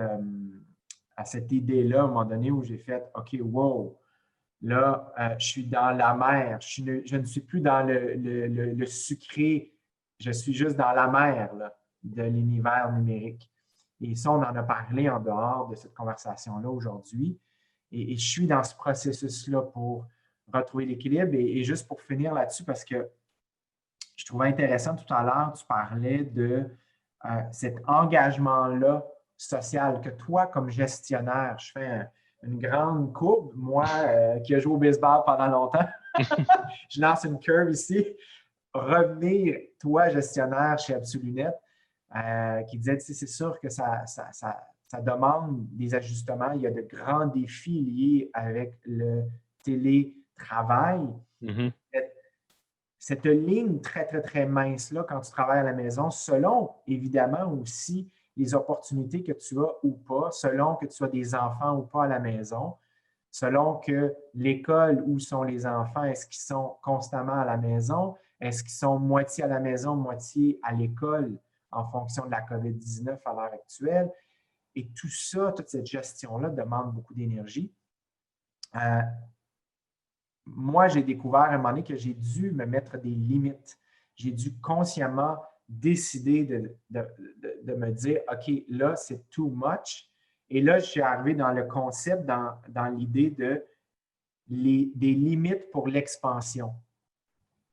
idée-là, à un moment donné, où j'ai fait OK, wow, là, je suis dans la mer. Je ne suis plus dans le sucré, je suis juste dans la mer là, de l'univers numérique. Et ça, on en a parlé en dehors de cette conversation-là aujourd'hui. Et je suis dans ce processus-là pour retrouver l'équilibre. Et juste pour finir là-dessus, parce que je trouvais intéressant tout à l'heure, tu parlais de cet engagement-là social que toi, comme gestionnaire, je fais une grande courbe, moi qui ai joué au baseball pendant longtemps, je lance une curve ici, revenir, toi, gestionnaire chez Absolunet, qui disait, tu sais, c'est sûr que ça demande des ajustements. Il y a de grands défis liés avec le télétravail. Cette ligne très, très, très mince-là, quand tu travailles à la maison, selon, évidemment, aussi les opportunités que tu as ou pas, selon que tu as des enfants ou pas à la maison, selon que l'école où sont les enfants, est-ce qu'ils sont constamment à la maison, est-ce qu'ils sont moitié à la maison, moitié à l'école en fonction de la COVID-19 à l'heure actuelle. Et tout ça, toute cette gestion-là demande beaucoup d'énergie. Moi, j'ai découvert à un moment donné que j'ai dû me mettre des limites. J'ai dû consciemment décider de me dire, OK, là, c'est too much. Et là, je suis arrivé dans le concept, dans l'idée des limites pour l'expansion.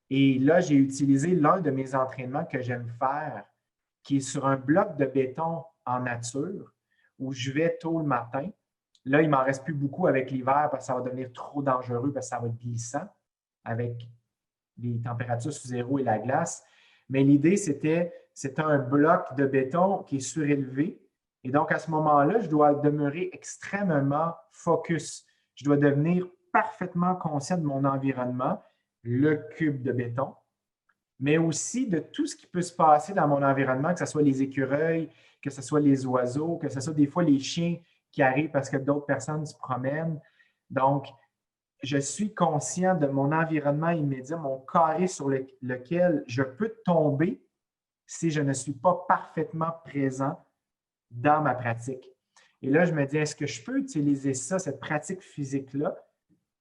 Et là, j'ai utilisé l'un de mes entraînements que j'aime faire, qui est sur un bloc de béton en nature, où je vais tôt le matin. Là, il ne m'en reste plus beaucoup avec l'hiver parce que ça va devenir trop dangereux parce que ça va être glissant avec les températures sous zéro et la glace. Mais l'idée, c'était un bloc de béton qui est surélevé. Et donc, à ce moment-là, je dois demeurer extrêmement focus. Je dois devenir parfaitement conscient de mon environnement, le cube de béton, mais aussi de tout ce qui peut se passer dans mon environnement, que ce soit les écureuils, que ce soit les oiseaux, que ce soit des fois les chiens qui arrivent parce que d'autres personnes se promènent. Donc, je suis conscient de mon environnement immédiat, mon carré sur lequel je peux tomber si je ne suis pas parfaitement présent dans ma pratique. Et là, je me dis, est-ce que je peux utiliser ça, cette pratique physique-là,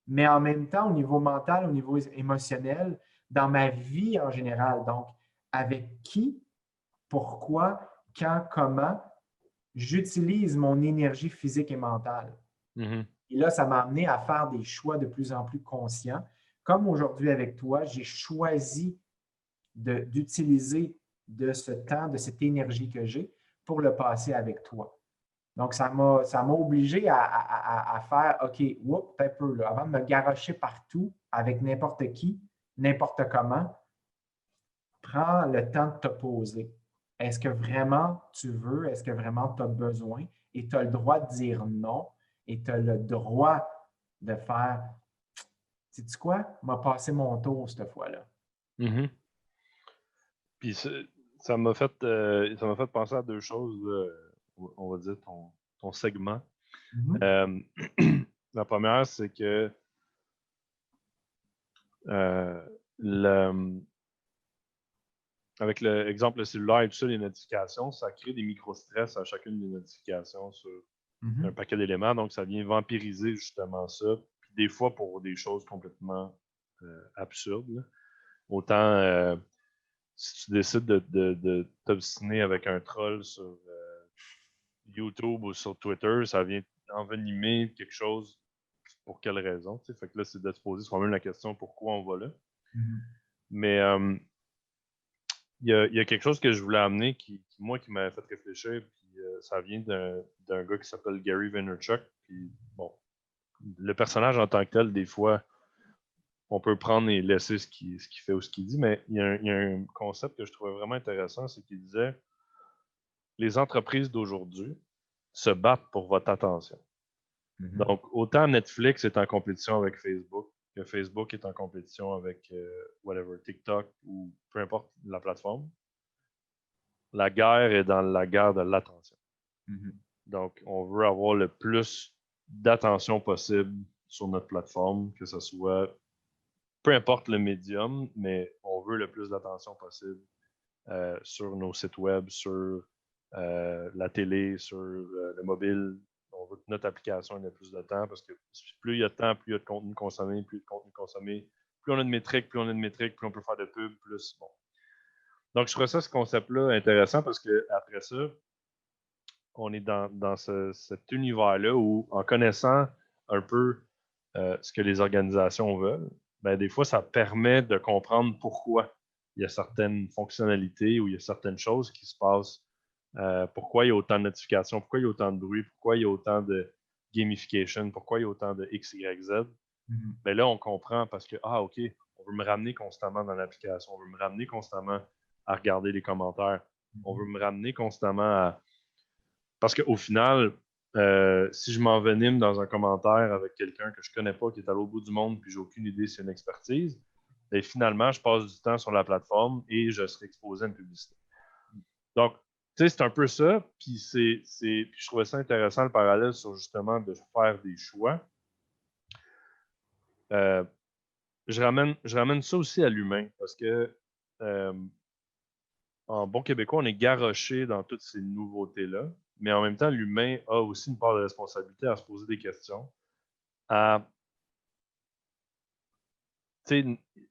mais en même temps, au niveau mental, au niveau émotionnel, dans ma vie en général. Donc, avec qui, pourquoi, quand, comment, j'utilise mon énergie physique et mentale. Et là, ça m'a amené à faire des choix de plus en plus conscients. Comme aujourd'hui avec toi, j'ai choisi d'utiliser de ce temps, de cette énergie que j'ai pour le passer avec toi. Donc, ça m'a obligé à faire OK, whoop, un peu, là, avant de me garrocher partout avec n'importe qui, n'importe comment, prends le temps de te poser. Est-ce que vraiment tu veux? Est-ce que vraiment tu as besoin? Et tu as le droit de dire non et tu as le droit de faire sais-tu quoi? M'a passé mon tour cette fois-là. Puis ça m'a fait penser à deux choses, on va dire ton segment. La première, c'est que avec l'exemple le cellulaire et tout ça, les notifications, ça crée des micro-stress à chacune des notifications sur un paquet d'éléments. Donc, ça vient vampiriser justement ça. Puis des fois, pour des choses complètement absurdes. Là. Autant si tu décides de t'obstiner avec un troll sur YouTube ou sur Twitter, ça vient envenimer quelque chose. Pour quelle raison? T'sais? Fait que là, c'est de se poser soi-même la question pourquoi on va là. Mais il y a quelque chose que je voulais amener qui m'avait fait réfléchir. Puis, ça vient d'un gars qui s'appelle Gary Vaynerchuk. Puis, bon, le personnage en tant que tel, des fois, on peut prendre et laisser ce qu'il fait ou ce qu'il dit, mais il y a un concept que je trouvais vraiment intéressant, c'est qu'il disait les entreprises d'aujourd'hui se battent pour votre attention. Donc, autant Netflix est en compétition avec Facebook, que Facebook est en compétition avec whatever, TikTok ou peu importe la plateforme, la guerre est dans la guerre de l'attention. Donc, on veut avoir le plus d'attention possible sur notre plateforme, que ce soit peu importe le médium, mais on veut le plus d'attention possible sur nos sites web, sur la télé, sur le mobile. On veut que notre application ait le plus de temps parce que plus il y a de temps, plus il y a de contenu consommé, plus on a de métriques, plus on peut faire de pub, plus bon. Donc, je trouve ça, ce concept-là, intéressant parce qu'après ça, on est dans cet univers-là où, en connaissant un peu ce que les organisations veulent, ben, des fois, ça permet de comprendre pourquoi il y a certaines fonctionnalités ou il y a certaines choses qui se passent. Pourquoi il y a autant de notifications, pourquoi il y a autant de bruit, pourquoi il y a autant de gamification, pourquoi il y a autant de X, Y, Z. Ben là, on comprend parce que, OK, on veut me ramener constamment dans l'application, on veut me ramener constamment à regarder les commentaires, on veut me ramener constamment à... Parce qu'au final, si je m'envenime dans un commentaire avec quelqu'un que je ne connais pas, qui est à l'autre bout du monde, puis j'ai aucune idée si c'est une expertise, ben finalement, je passe du temps sur la plateforme et je serai exposé à une publicité. Donc, tu sais, c'est un peu ça. Puis je trouvais ça intéressant le parallèle sur justement de faire des choix. Je ramène ça aussi à l'humain parce que en bon québécois, on est garroché dans toutes ces nouveautés-là. Mais en même temps, l'humain a aussi une part de responsabilité à se poser des questions.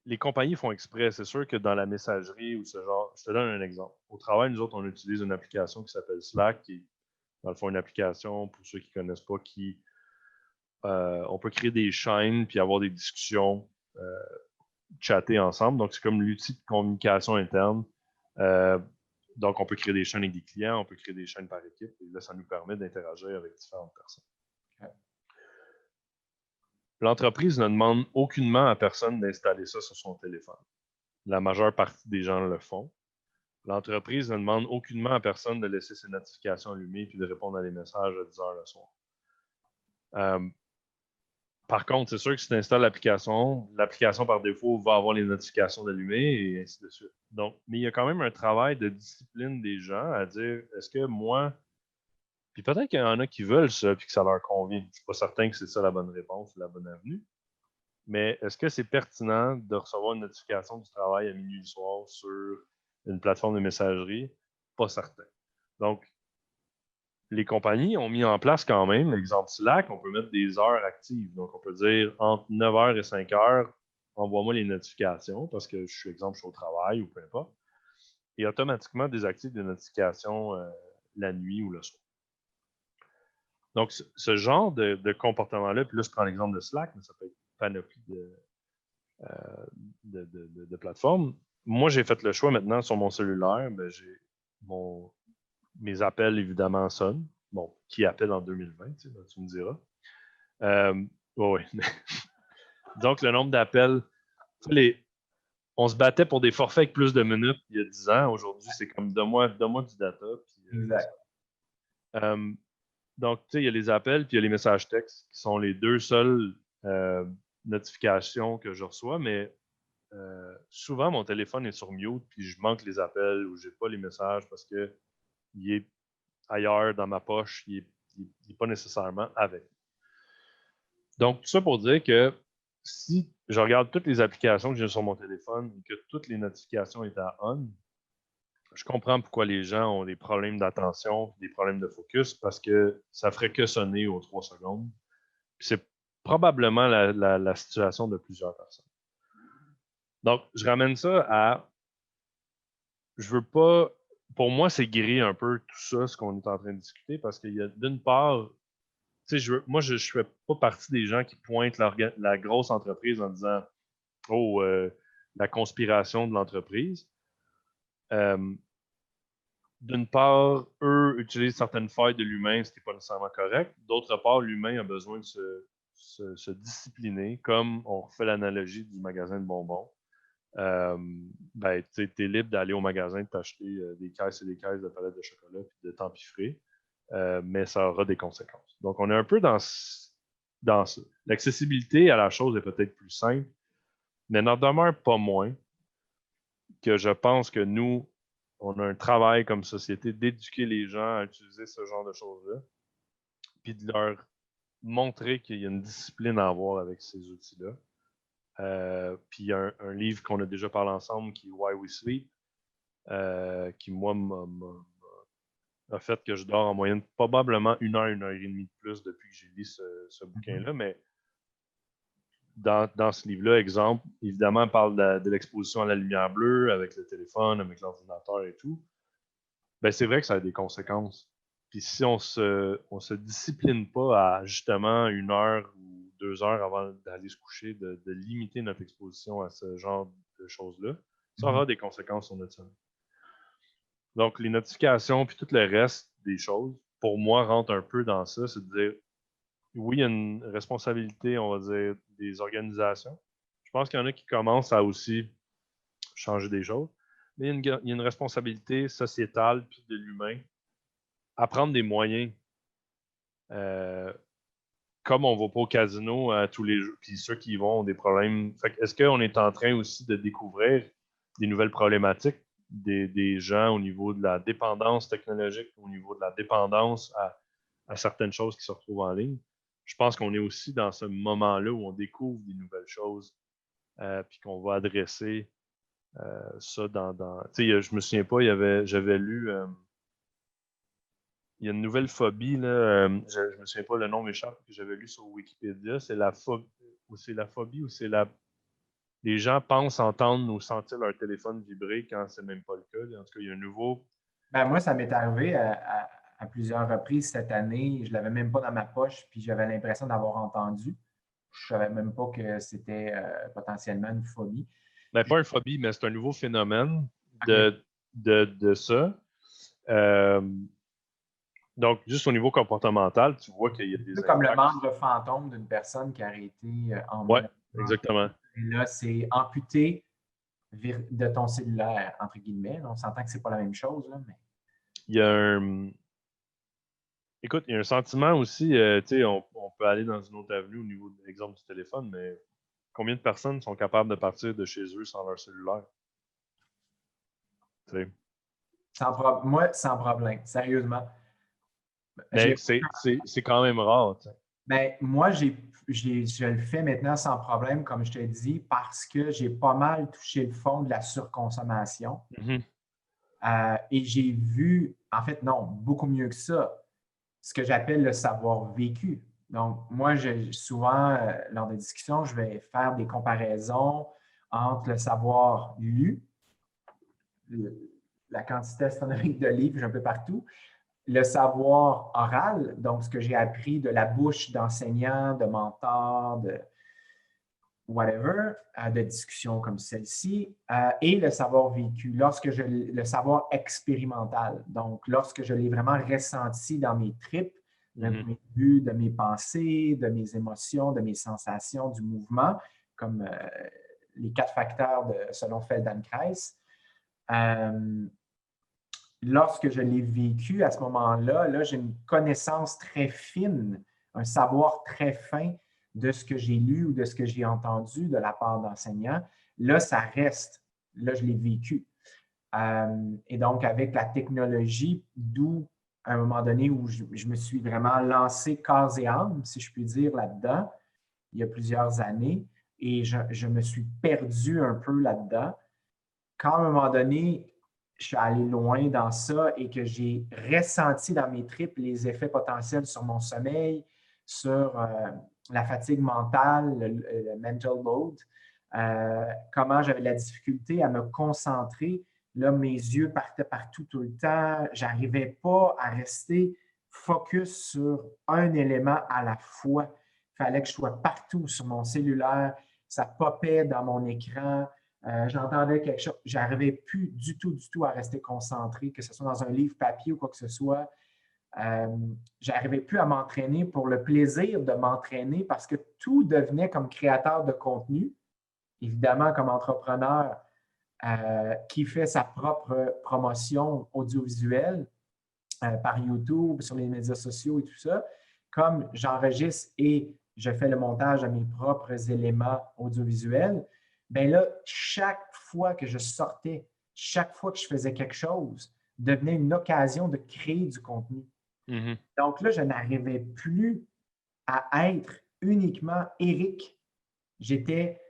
Les compagnies font exprès. C'est sûr que dans la messagerie ou ce genre, je te donne un exemple. Au travail, nous autres, on utilise une application qui s'appelle Slack, qui est, dans le fond, une application, pour ceux qui ne connaissent pas, on peut créer des chaînes puis avoir des discussions, chatter ensemble. Donc, c'est comme l'outil de communication interne. Donc, on peut créer des chaînes avec des clients, on peut créer des chaînes par équipe. Et là, ça nous permet d'interagir avec différentes personnes. Okay. L'entreprise ne demande aucunement à personne d'installer ça sur son téléphone. La majeure partie des gens le font. L'entreprise ne demande aucunement à personne de laisser ses notifications allumées puis de répondre à des messages à 10 heures le soir. Par contre, c'est sûr que si tu installes l'application par défaut va avoir les notifications d'allumées et ainsi de suite. Donc, mais il y a quand même un travail de discipline des gens à dire, est-ce que moi, puis peut-être qu'il y en a qui veulent ça puis que ça leur convient. Je ne suis pas certain que c'est ça la bonne réponse ou la bonne avenue. Mais est-ce que c'est pertinent de recevoir une notification du travail à minuit le soir sur une plateforme de messagerie? Pas certain. Donc, les compagnies ont mis en place quand même, exemple Slack, on peut mettre des heures actives. Donc, on peut dire entre 9h et 5h, envoie-moi les notifications parce que je suis, exemple, je suis au travail ou peu importe. Et automatiquement désactive des notifications la nuit ou le soir. Donc, ce genre de comportement-là, puis là, je prends l'exemple de Slack, mais ça peut être une panoplie de plateformes. Moi, j'ai fait le choix maintenant sur mon cellulaire, ben, mes appels, évidemment, sonnent. Bon, qui appelle en 2020, tu me diras. Oui. Donc, le nombre d'appels, on se battait pour des forfaits avec plus de minutes il y a 10 ans. Aujourd'hui, c'est comme donne-moi du data. Puis, exact. Donc, tu sais, il y a les appels puis il y a les messages textes qui sont les deux seules notifications que je reçois, mais souvent, mon téléphone est sur mute puis je manque les appels ou je n'ai pas les messages parce qu'il est ailleurs dans ma poche, il n'est pas nécessairement avec. Donc, tout ça pour dire que si je regarde toutes les applications que j'ai sur mon téléphone et que toutes les notifications étaient à on, je comprends pourquoi les gens ont des problèmes d'attention, des problèmes de focus, parce que ça ferait que sonner aux 3 secondes. Puis c'est probablement la situation de plusieurs personnes. Donc, je ramène ça à... Je veux pas... Pour moi, c'est gris un peu tout ça, ce qu'on est en train de discuter, parce qu'il y a d'une part... Tu sais, moi, je ne fais pas partie des gens qui pointent la grosse entreprise en disant « Oh, la conspiration de l'entreprise. D'une part, eux utilisent certaines failles de l'humain, ce qui n'est pas nécessairement correct. D'autre part, l'humain a besoin de se discipliner, comme on refait l'analogie du magasin de bonbons. Ben, tu es libre d'aller au magasin, de t'acheter des caisses et des caisses de palettes de chocolat et de t'empiffrer, mais ça aura des conséquences. Donc, on est un peu dans ça. L'accessibilité à la chose est peut-être plus simple, mais n'en demeure pas moins que je pense que nous, on a un travail comme société d'éduquer les gens à utiliser ce genre de choses-là, puis de leur montrer qu'il y a une discipline à avoir avec ces outils-là. Puis il y a un livre qu'on a déjà parlé ensemble qui est Why We Sleep, qui, moi, a fait que je dors en moyenne probablement 1 heure et demie de plus depuis que j'ai lu ce bouquin-là, mais dans ce livre-là, exemple, évidemment, on parle de l'exposition à la lumière bleue avec le téléphone, avec l'ordinateur et tout. Ben, c'est vrai que ça a des conséquences. Puis si on se discipline pas à justement 1 heure ou 2 heures avant d'aller se coucher, de limiter notre exposition à ce genre de choses-là, ça aura des conséquences sur notre santé. Donc, les notifications puis tout le reste des choses, pour moi, rentre un peu dans ça, c'est de dire, oui, il y a une responsabilité, on va dire, des organisations. Je pense qu'il y en a qui commencent à aussi changer des choses, mais il y a une responsabilité sociétale puis de l'humain à prendre des moyens. Comme on ne va pas au casino tous les jours, puis ceux qui y vont ont des problèmes. Est-ce qu'on est en train aussi de découvrir des nouvelles problématiques des gens au niveau de la dépendance technologique, au niveau de la dépendance à certaines choses qui se retrouvent en ligne? Je pense qu'on est aussi dans ce moment-là où on découvre des nouvelles choses, puis qu'on va adresser ça dans... Tu sais, je me souviens pas, j'avais lu... il y a une nouvelle phobie, là, je ne me souviens pas le nom m'échappe, que j'avais lu sur Wikipédia. C'est la phobie ou c'est les gens pensent entendre ou sentir leur téléphone vibrer quand c'est même pas le cas. En tout cas, il y a un nouveau... Ben, moi, ça m'est arrivé à plusieurs reprises cette année. Je ne l'avais même pas dans ma poche, puis j'avais l'impression d'avoir entendu. Je ne savais même pas que c'était potentiellement une phobie. Ben, pas une phobie, mais c'est un nouveau phénomène Okay. de ça. Donc, juste au niveau comportemental, tu vois qu'il y a des C'est comme le impacts. membre fantôme d'une personne qui a été en Oui, mode. exactement. Et là, c'est amputé de ton cellulaire, entre guillemets. On s'entend que ce n'est pas la même chose, là, mais... Il y a un... Écoute, il y a un sentiment aussi, tu sais, on peut aller dans une autre avenue au niveau de l'exemple du téléphone, mais combien de personnes sont capables de partir de chez eux sans leur cellulaire? Tu sais. Moi, sans problème, sérieusement. Mais c'est quand même rare. Tu sais. Ben, moi, je le fais maintenant sans problème, comme je te dis, parce que j'ai pas mal touché le fond de la surconsommation. Mm-hmm. Et j'ai vu, en fait, non, beaucoup mieux que ça, ce que j'appelle le savoir vécu. Donc, moi, souvent, lors des discussions, je vais faire des comparaisons entre le savoir lu, la quantité astronomique de livres un peu partout, le savoir oral, donc ce que j'ai appris de la bouche d'enseignants, de mentors, de whatever, de discussions comme celle-ci, et le savoir vécu, le savoir expérimental. Donc, lorsque je l'ai vraiment ressenti dans mes tripes, d'un point de vue de mes pensées, de mes émotions, de mes sensations, du mouvement, comme les 4 facteurs selon Feldenkrais. Lorsque je l'ai vécu à ce moment-là, là, j'ai une connaissance très fine, un savoir très fin de ce que j'ai lu ou de ce que j'ai entendu de la part d'enseignants. Là, ça reste. Là, je l'ai vécu. Et donc, avec la technologie, d'où à un moment donné où je me suis vraiment lancé corps et âme, si je puis dire, là-dedans, il y a plusieurs années, et je me suis perdu un peu là-dedans. Quand à un moment donné, je suis allé loin dans ça et que j'ai ressenti dans mes tripes les effets potentiels sur mon sommeil, sur la fatigue mentale, le mental load, comment j'avais de la difficulté à me concentrer. Là, mes yeux partaient partout tout le temps. Je n'arrivais pas à rester focus sur un élément à la fois. Il fallait que je sois partout sur mon cellulaire. Ça popait dans mon écran. J'entendais quelque chose. Je n'arrivais plus du tout à rester concentré, que ce soit dans un livre papier ou quoi que ce soit. Je n'arrivais plus à m'entraîner pour le plaisir de m'entraîner parce que tout devenait comme créateur de contenu. Évidemment, comme entrepreneur qui fait sa propre promotion audiovisuelle par YouTube, sur les médias sociaux et tout ça, comme j'enregistre et je fais le montage de mes propres éléments audiovisuels, bien là, chaque fois que je sortais, chaque fois que je faisais quelque chose, devenait une occasion de créer du contenu. Mm-hmm. Donc là, je n'arrivais plus à être uniquement Éric. J'étais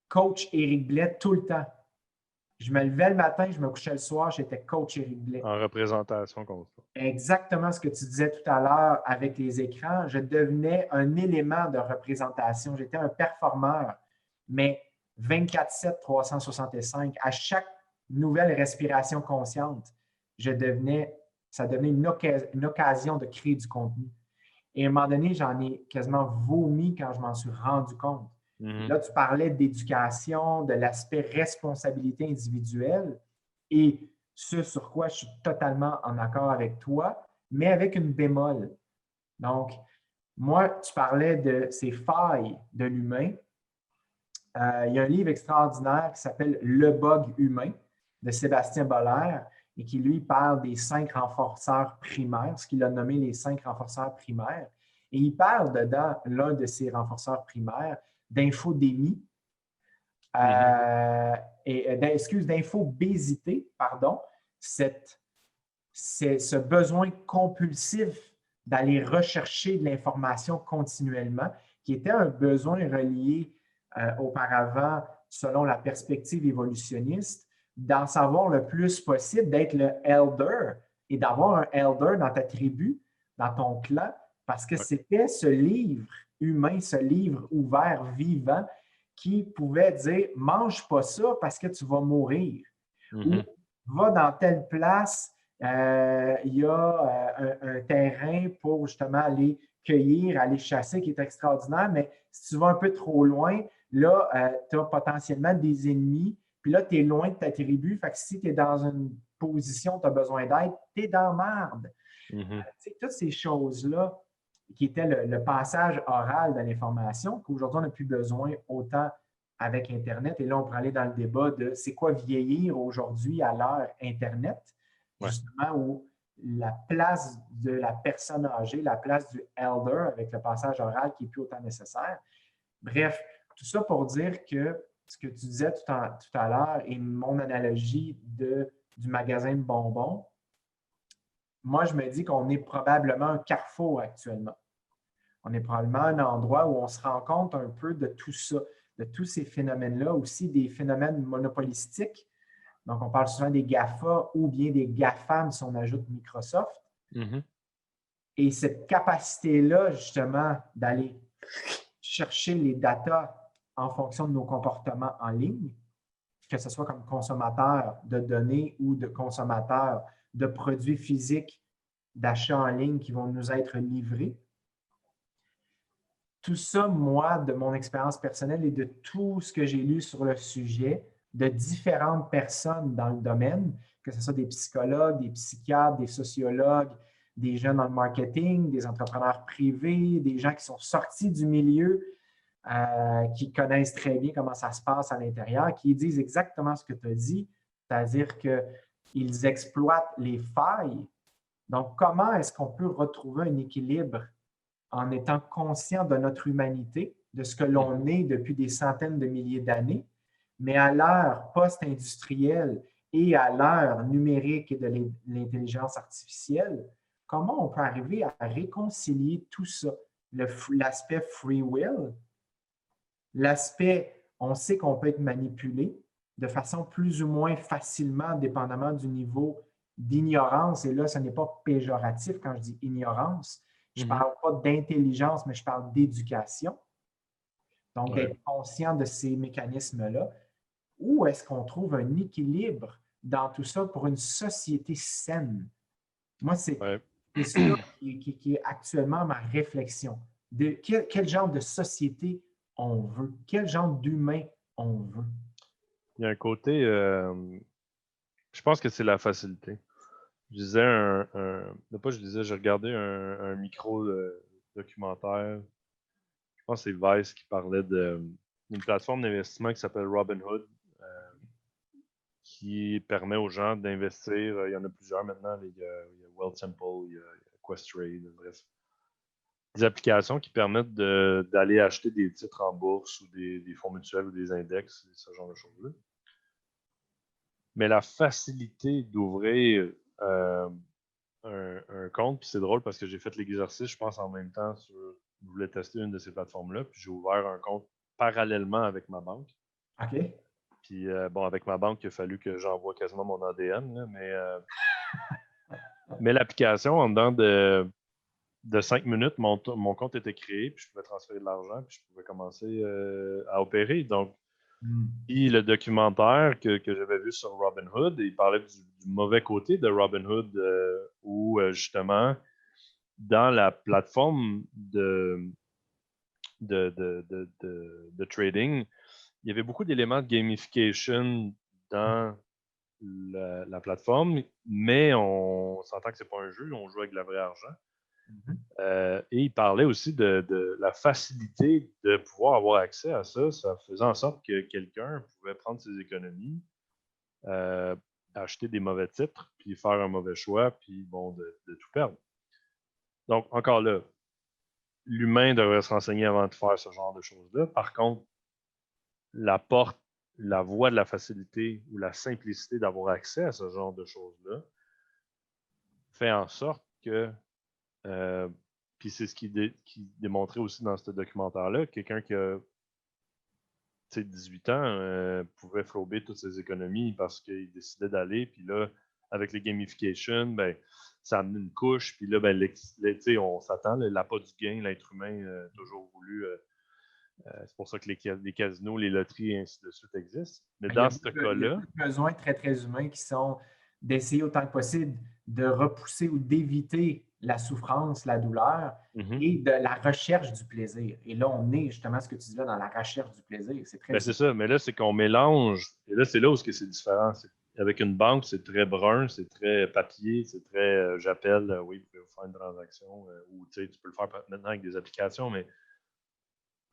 coach Éric Blais tout le temps. Je me levais le matin, je me couchais le soir, j'étais coach Éric Blais. En représentation constante. Exactement ce que tu disais tout à l'heure avec les écrans. Je devenais un élément de représentation. J'étais un performeur, mais 24/7, 365. À chaque nouvelle respiration consciente, ça devenait une occasion de créer du contenu. Et à un moment donné, j'en ai quasiment vomi quand je m'en suis rendu compte. Mm-hmm. Là, tu parlais d'éducation, de l'aspect responsabilité individuelle et ce sur quoi je suis totalement en accord avec toi, mais avec une bémol. Donc, moi, tu parlais de ces failles de l'humain. Il y a un livre extraordinaire qui s'appelle Le bug humain de Sébastien Boller et qui, lui, parle des 5 renforceurs primaires, ce qu'il a nommé les 5 renforceurs primaires. Et il parle dedans, l'un de ces renforceurs primaires, d'infodémie, d'infobésité, pardon, c'est ce besoin compulsif d'aller rechercher de l'information continuellement, qui était un besoin relié auparavant, selon la perspective évolutionniste, d'en savoir le plus possible, d'être le elder et d'avoir un elder dans ta tribu, dans ton clan, parce que c'était ce livre humain, ce livre ouvert, vivant, qui pouvait dire « mange pas ça parce que tu vas mourir Mm-hmm. » ou « va dans telle place, il y a un terrain pour justement aller cueillir, aller chasser qui est extraordinaire, mais si tu vas un peu trop loin, là, tu as potentiellement des ennemis, puis là, tu es loin de ta tribu, fait que si tu es dans une position, tu as besoin d'aide, tu es dans la merde. Mm-hmm. Toutes ces choses-là qui étaient le passage oral de l'information, qu'aujourd'hui, on n'a plus besoin autant avec Internet. Et là, on pourrait aller dans le débat de c'est quoi vieillir aujourd'hui à l'ère Internet, justement, où la place de la personne âgée, la place du elder avec le passage oral qui n'est plus autant nécessaire. Bref, tout ça pour dire que ce que tu disais tout à l'heure et mon analogie du magasin de bonbons, moi, je me dis qu'on est probablement un carrefour actuellement. On est probablement un endroit où on se rend compte un peu de tout ça, de tous ces phénomènes-là, aussi des phénomènes monopolistiques. Donc, on parle souvent des GAFA ou bien des GAFAM si on ajoute Microsoft. Mm-hmm. Et cette capacité-là, justement, d'aller chercher les datas en fonction de nos comportements en ligne, que ce soit comme consommateur de données ou de consommateur de produits physiques d'achat en ligne qui vont nous être livrés. Tout ça, moi, de mon expérience personnelle et de tout ce que j'ai lu sur le sujet, de différentes personnes dans le domaine, que ce soit des psychologues, des psychiatres, des sociologues, des gens dans le marketing, des entrepreneurs privés, des gens qui sont sortis du milieu, qui connaissent très bien comment ça se passe à l'intérieur, qui disent exactement ce que tu as dit, c'est-à-dire qu'ils exploitent les failles. Donc, comment est-ce qu'on peut retrouver un équilibre en étant conscient de notre humanité, de ce que l'on est depuis des centaines de milliers d'années, mais à l'ère post-industrielle et à l'ère numérique et de l'intelligence artificielle, comment on peut arriver à réconcilier tout ça? L'aspect free will, l'aspect on sait qu'on peut être manipulé, de façon plus ou moins facilement, dépendamment du niveau d'ignorance. Et là, ce n'est pas péjoratif quand je dis ignorance. Je ne Mhm. parle pas d'intelligence, mais je parle d'éducation. Donc, Ouais. d'être conscient de ces mécanismes-là. Où est-ce qu'on trouve un équilibre dans tout ça pour une société saine? Moi, c'est Ouais. ça qui est actuellement ma réflexion. De quel genre de société on veut? Quel genre d'humain on veut? Il y a un côté, je pense que c'est la facilité. Je disais pas je disais, j'ai regardé un micro-documentaire. Je pense que c'est Vice qui parlait d'une plateforme d'investissement qui s'appelle Robinhood, qui permet aux gens d'investir. Il y en a plusieurs maintenant. Il y a Wealthsimple, il y a Questrade, bref. Des applications qui permettent d'aller acheter des titres en bourse ou des fonds mutuels ou des index, ce genre de choses-là. Mais la facilité d'ouvrir un compte, puis c'est drôle parce que j'ai fait l'exercice, je pense, en même temps je voulais tester une de ces plateformes-là, puis j'ai ouvert un compte parallèlement avec ma banque. OK. Puis, avec ma banque, il a fallu que j'envoie quasiment mon ADN, là, mais l'application, en dedans de 5 minutes, mon compte était créé, puis je pouvais transférer de l'argent, puis je pouvais commencer à opérer. Donc, puis le documentaire que j'avais vu sur Robinhood, il parlait du mauvais côté de Robinhood, où justement, dans la plateforme de trading, il y avait beaucoup d'éléments de gamification dans la plateforme, mais on s'entend que c'est pas un jeu, on joue avec de la vraie argent. Et il parlait aussi de la facilité de pouvoir avoir accès à ça. Ça faisait en sorte que quelqu'un pouvait prendre ses économies, euh, acheter des mauvais titres, puis faire un mauvais choix, puis bon, de tout perdre. Donc, encore là, l'humain devrait se renseigner avant de faire ce genre de choses-là. Par contre, la porte, la voie de la facilité ou la simplicité d'avoir accès à ce genre de choses-là fait en sorte que, puis c'est ce qui démontrait aussi dans ce documentaire-là, quelqu'un qui a 18 ans pouvait flouber toutes ses économies parce qu'il décidait d'aller, puis là, avec les gamification, ben, ça amenait une couche, puis là, ben, on s'attend, l'appât du gain, l'être humain a toujours voulu. C'est pour ça que les casinos, les loteries et ainsi de suite existent. Mais Il y a dans ce beaucoup il y a cas-là, beaucoup de besoins très, très humains qui sont d'essayer autant que possible de repousser ou d'éviter la souffrance, la douleur et de la recherche du plaisir. Et là, on est justement ce que tu disais dans la recherche du plaisir. C'est très ben, c'est ça. Mais là, c'est qu'on mélange. Et là, c'est là où c'est différent. Avec une banque, c'est très brun, c'est très papier, c'est très j'appelle, oui, vous pouvez vous faire une transaction, ou tu peux le faire maintenant avec des applications, mais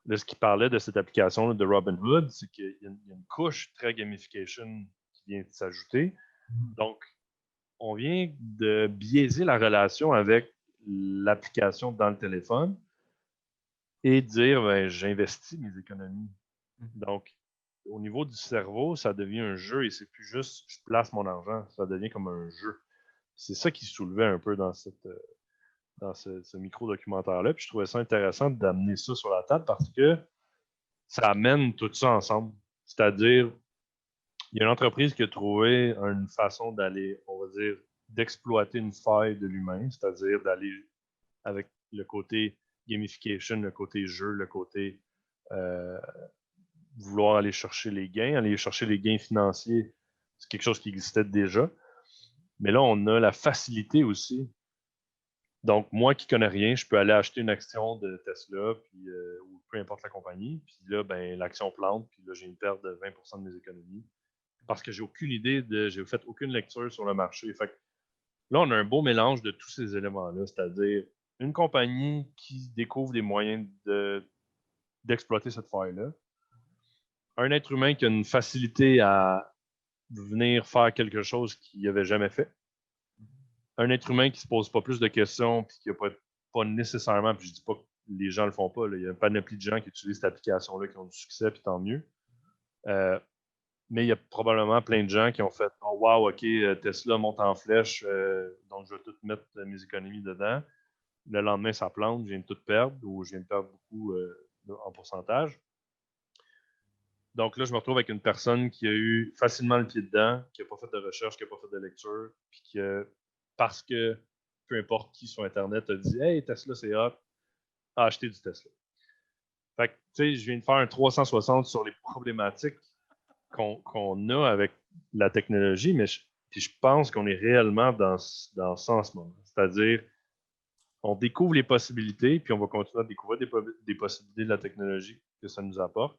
là, ce qui parlait de cette application de Robinhood, c'est qu'il y a une couche très gamification qui vient de s'ajouter. Donc, on vient de biaiser la relation avec l'application dans le téléphone et dire, ben, j'investis mes économies. Donc, au niveau du cerveau, ça devient un jeu et c'est plus juste je place mon argent, ça devient comme un jeu. C'est ça qui soulevait un peu dans ce micro-documentaire-là. Puis je trouvais ça intéressant d'amener ça sur la table parce que ça amène tout ça ensemble. C'est-à-dire, il y a une entreprise qui a trouvé une façon d'aller, on va dire, d'exploiter une faille de l'humain, c'est-à-dire d'aller avec le côté gamification, le côté jeu, le côté euh, vouloir aller chercher les gains financiers. C'est quelque chose qui existait déjà. Mais là, on a la facilité aussi. Donc, moi qui ne connais rien, je peux aller acheter une action de Tesla ou peu importe la compagnie. Puis là, ben, l'action plante. Puis là, j'ai une perte de 20% de mes économies parce que j'ai fait aucune lecture sur le marché. Fait que là, on a un beau mélange de tous ces éléments-là, c'est-à-dire une compagnie qui découvre des moyens d'exploiter cette faille-là, un être humain qui a une facilité à venir faire quelque chose qu'il n'avait jamais fait, un être humain qui ne se pose pas plus de questions puis qui n'a pas nécessairement, puis je ne dis pas que les gens ne le font pas, là, il y a un panoplie de gens qui utilisent cette application-là qui ont du succès, puis tant mieux. Mais il y a probablement plein de gens qui ont fait oh, wow, OK, Tesla monte en flèche, donc je vais tout mettre mes économies dedans. Le lendemain, ça plante, je viens de tout perdre ou je viens de perdre beaucoup en pourcentage. Donc là, je me retrouve avec une personne qui a eu facilement le pied dedans, qui n'a pas fait de recherche, qui n'a pas fait de lecture, puis que, parce que peu importe qui sur Internet a dit « Hey, Tesla, c'est hot », a acheté du Tesla. Fait que, tu sais, je viens de faire un 360 sur les problématiques qu'on a avec la technologie, mais je pense qu'on est réellement dans ça en ce moment. C'est-à-dire, on découvre les possibilités, puis on va continuer à découvrir des possibilités de la technologie que ça nous apporte.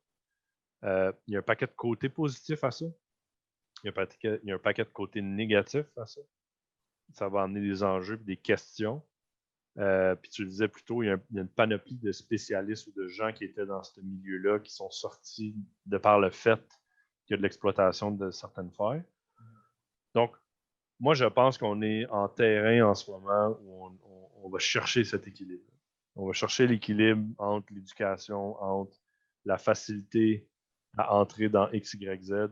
Il y a un paquet de côtés positifs à ça. Il y a un paquet de côtés négatifs à ça. Ça va amener des enjeux et des questions. Puis tu le disais plus tôt, il y a une panoplie de spécialistes ou de gens qui étaient dans ce milieu-là, qui sont sortis de par le fait qu'il y a de l'exploitation de certaines failles. Donc, moi, je pense qu'on est en terrain en ce moment où on va chercher cet équilibre. On va chercher l'équilibre entre l'éducation, entre la facilité à entrer dans X, Y, Z.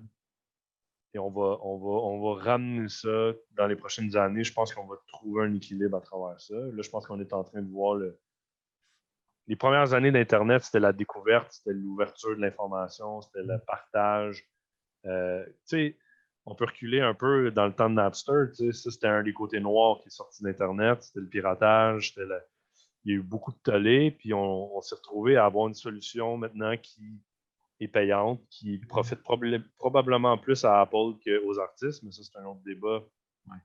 Et on va ramener ça dans les prochaines années. Je pense qu'on va trouver un équilibre à travers ça. Là, je pense qu'on est en train de voir les premières années d'Internet, c'était la découverte, c'était l'ouverture de l'information, c'était le partage. Tu sais, on peut reculer un peu dans le temps de Napster. Tu sais, ça, c'était un des côtés noirs qui est sorti d'Internet. C'était le piratage. Il y a eu beaucoup de tollés. Puis on s'est retrouvé à avoir une solution maintenant qui est payante, qui profite probablement plus à Apple qu'aux artistes. Mais ça, c'est un autre débat. Ouais.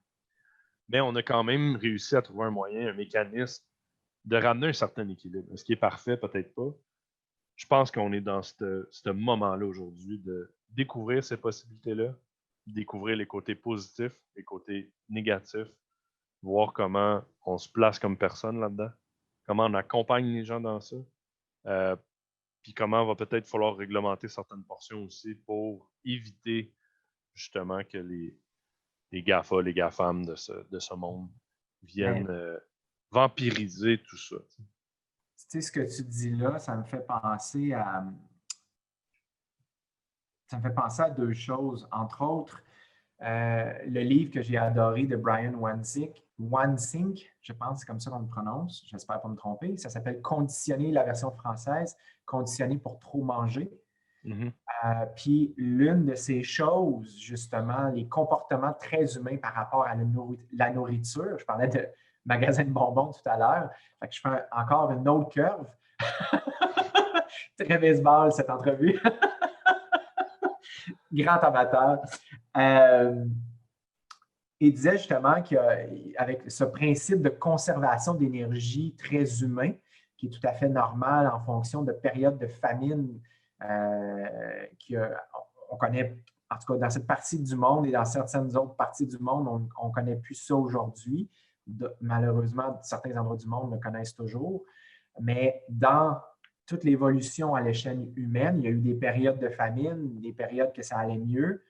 Mais on a quand même réussi à trouver un moyen, un mécanisme de ramener un certain équilibre. Ce qui est parfait, peut-être pas. Je pense qu'on est dans ce moment-là aujourd'hui de découvrir ces possibilités-là, découvrir les côtés positifs, les côtés négatifs, voir comment on se place comme personne là-dedans, comment on accompagne les gens dans ça, puis comment il va peut-être falloir réglementer certaines portions aussi pour éviter justement que les GAFA, les GAFAM de ce monde viennent vampiriser tout ça. Tu sais, ce que tu dis là, ça me fait penser à deux choses. Entre autres, le livre que j'ai adoré de Brian Wansink, je pense que c'est comme ça qu'on le prononce, j'espère pas me tromper, ça s'appelle Conditionner, la version française, Conditionner pour trop manger. Mm-hmm. Puis l'une de ces choses, justement, les comportements très humains par rapport à la nourriture, je parlais de magasin de bonbons tout à l'heure, fait que je fais encore une autre curve. Très baseball, cette entrevue. Grand amateur. Il disait justement qu'avec ce principe de conservation d'énergie très humain, qui est tout à fait normal en fonction de périodes de famine on connaît, en tout cas dans cette partie du monde et dans certaines autres parties du monde, on ne connaît plus ça aujourd'hui. Malheureusement, certains endroits du monde le connaissent toujours. Mais dans toute l'évolution à l'échelle humaine, il y a eu des périodes de famine, des périodes que ça allait mieux.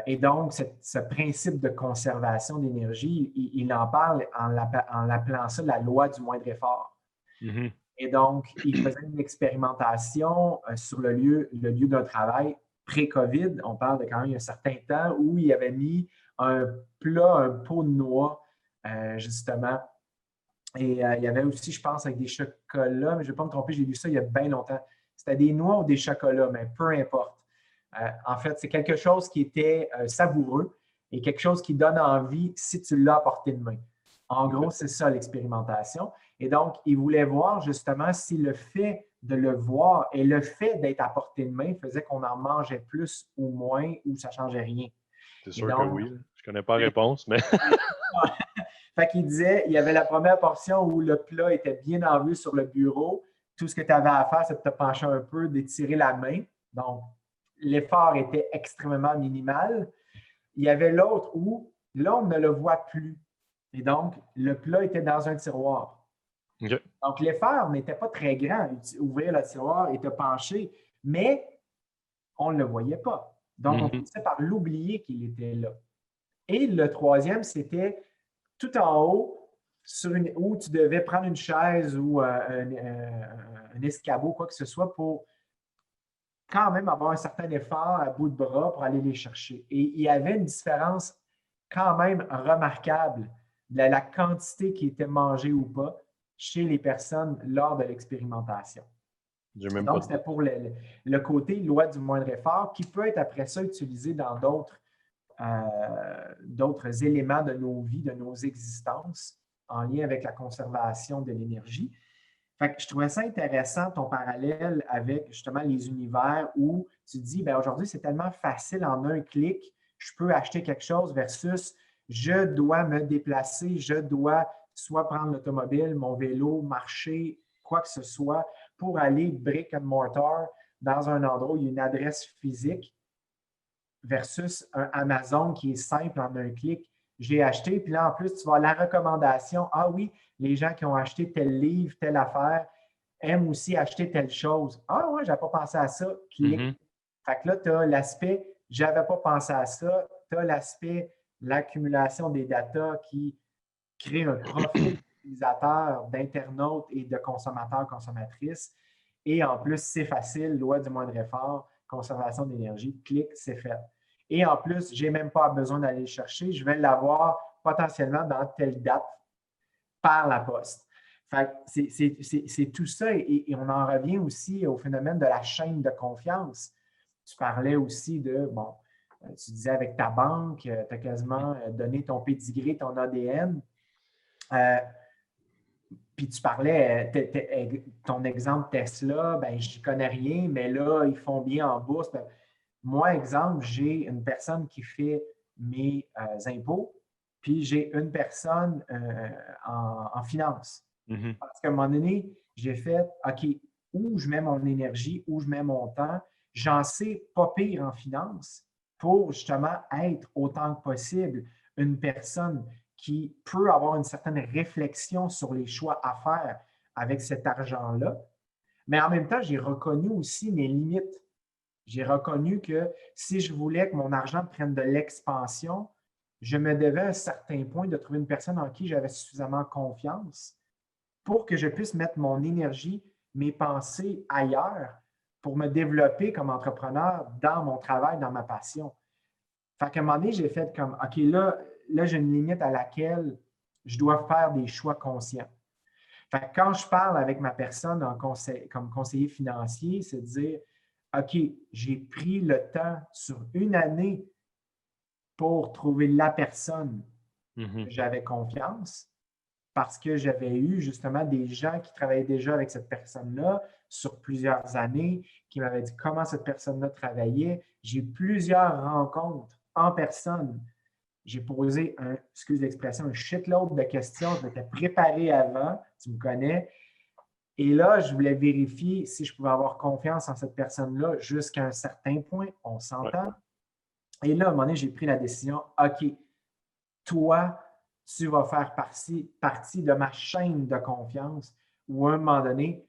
Et donc, ce principe de conservation d'énergie, il en parle en l'appelant ça la loi du moindre effort. Mm-hmm. Et donc, il faisait une expérimentation sur le lieu d'un travail pré-COVID. On parle de quand même un certain temps où il avait mis un pot de noix, justement. Et il y avait aussi, je pense, avec des chocolats, mais je ne vais pas me tromper, j'ai lu ça il y a bien longtemps. C'était des noix ou des chocolats, mais peu importe. En fait, c'est quelque chose qui était savoureux et quelque chose qui donne envie si tu l'as à portée de main. En gros, c'est ça l'expérimentation. Et donc, il voulait voir justement si le fait de le voir et le fait d'être à portée de main faisait qu'on en mangeait plus ou moins ou ça ne changeait rien. C'est sûr que oui. Je ne connais pas la réponse, mais... Fait qu'il disait, il y avait la première portion où le plat était bien en vue sur le bureau. Tout ce que tu avais à faire, c'est de te pencher un peu, d'étirer la main. Donc, l'effort était extrêmement minimal. Il y avait l'autre où, là, on ne le voit plus. Et donc, le plat était dans un tiroir. Okay. Donc, l'effort n'était pas très grand. Ouvrir le tiroir et te pencher, mais on ne le voyait pas. Donc, on finissait par l'oublier qu'il était là. Et le troisième, c'était tout en haut, où tu devais prendre une chaise ou un escabeau, quoi que ce soit, pour quand même avoir un certain effort à bout de bras pour aller les chercher. Et il y avait une différence quand même remarquable de la quantité qui était mangée ou pas chez les personnes lors de l'expérimentation. Donc, c'était pour le côté loi du moindre effort qui peut être après ça utilisé dans d'autres éléments de nos vies, de nos existences, en lien avec la conservation de l'énergie. Fait que je trouvais ça intéressant, ton parallèle avec justement les univers où tu te dis, bien, aujourd'hui, c'est tellement facile en un clic, je peux acheter quelque chose versus je dois me déplacer, je dois soit prendre l'automobile, mon vélo, marcher, quoi que ce soit, pour aller brick and mortar dans un endroit où il y a une adresse physique versus un Amazon qui est simple en un clic. J'ai acheté, puis là, en plus, tu vas à la recommandation. Ah oui, les gens qui ont acheté tel livre, telle affaire, aiment aussi acheter telle chose. Ah ouais, je n'avais pas pensé à ça. Clic. Fait que là, tu as l'aspect, je n'avais pas pensé à ça. Tu as l'aspect, l'accumulation des datas qui crée un profil d'utilisateur, d'internautes et de consommateurs, consommatrices. Et en plus, c'est facile, loi du moindre effort, conservation d'énergie, clic, c'est fait. Et en plus, je n'ai même pas besoin d'aller le chercher, je vais l'avoir potentiellement dans telle date par la poste. C'est tout ça et on en revient aussi au phénomène de la chaîne de confiance. Tu parlais aussi de, bon, tu disais avec ta banque, tu as quasiment donné ton pédigré, ton ADN. Puis tu parlais, ton exemple Tesla, ben je n'y connais rien, mais là, ils font bien en bourse. Ben, moi, exemple, j'ai une personne qui fait mes impôts, puis j'ai une personne en finance. Parce qu'à un moment donné, j'ai fait, OK, où je mets mon énergie, où je mets mon temps, j'en sais pas pire en finance pour justement être autant que possible une personne qui peut avoir une certaine réflexion sur les choix à faire avec cet argent-là. Mais en même temps, j'ai reconnu aussi mes limites. J'ai reconnu que si je voulais que mon argent prenne de l'expansion, je me devais à un certain point de trouver une personne en qui j'avais suffisamment confiance pour que je puisse mettre mon énergie, mes pensées ailleurs pour me développer comme entrepreneur dans mon travail, dans ma passion. Fait qu'à un moment donné, j'ai fait comme, OK, là j'ai une limite à laquelle je dois faire des choix conscients. Fait que quand je parle avec ma personne comme conseiller financier, c'est de dire, OK, j'ai pris le temps sur une année pour trouver la personne que j'avais confiance parce que j'avais eu justement des gens qui travaillaient déjà avec cette personne-là sur plusieurs années, qui m'avaient dit comment cette personne-là travaillait. J'ai eu plusieurs rencontres en personne. J'ai posé excuse l'expression, un shitload de questions. Je m'étais préparé avant, tu me connais. Et là, je voulais vérifier si je pouvais avoir confiance en cette personne-là jusqu'à un certain point. On s'entend. Et là, à un moment donné, j'ai pris la décision, OK, toi, tu vas faire partie de ma chaîne de confiance où à un moment donné,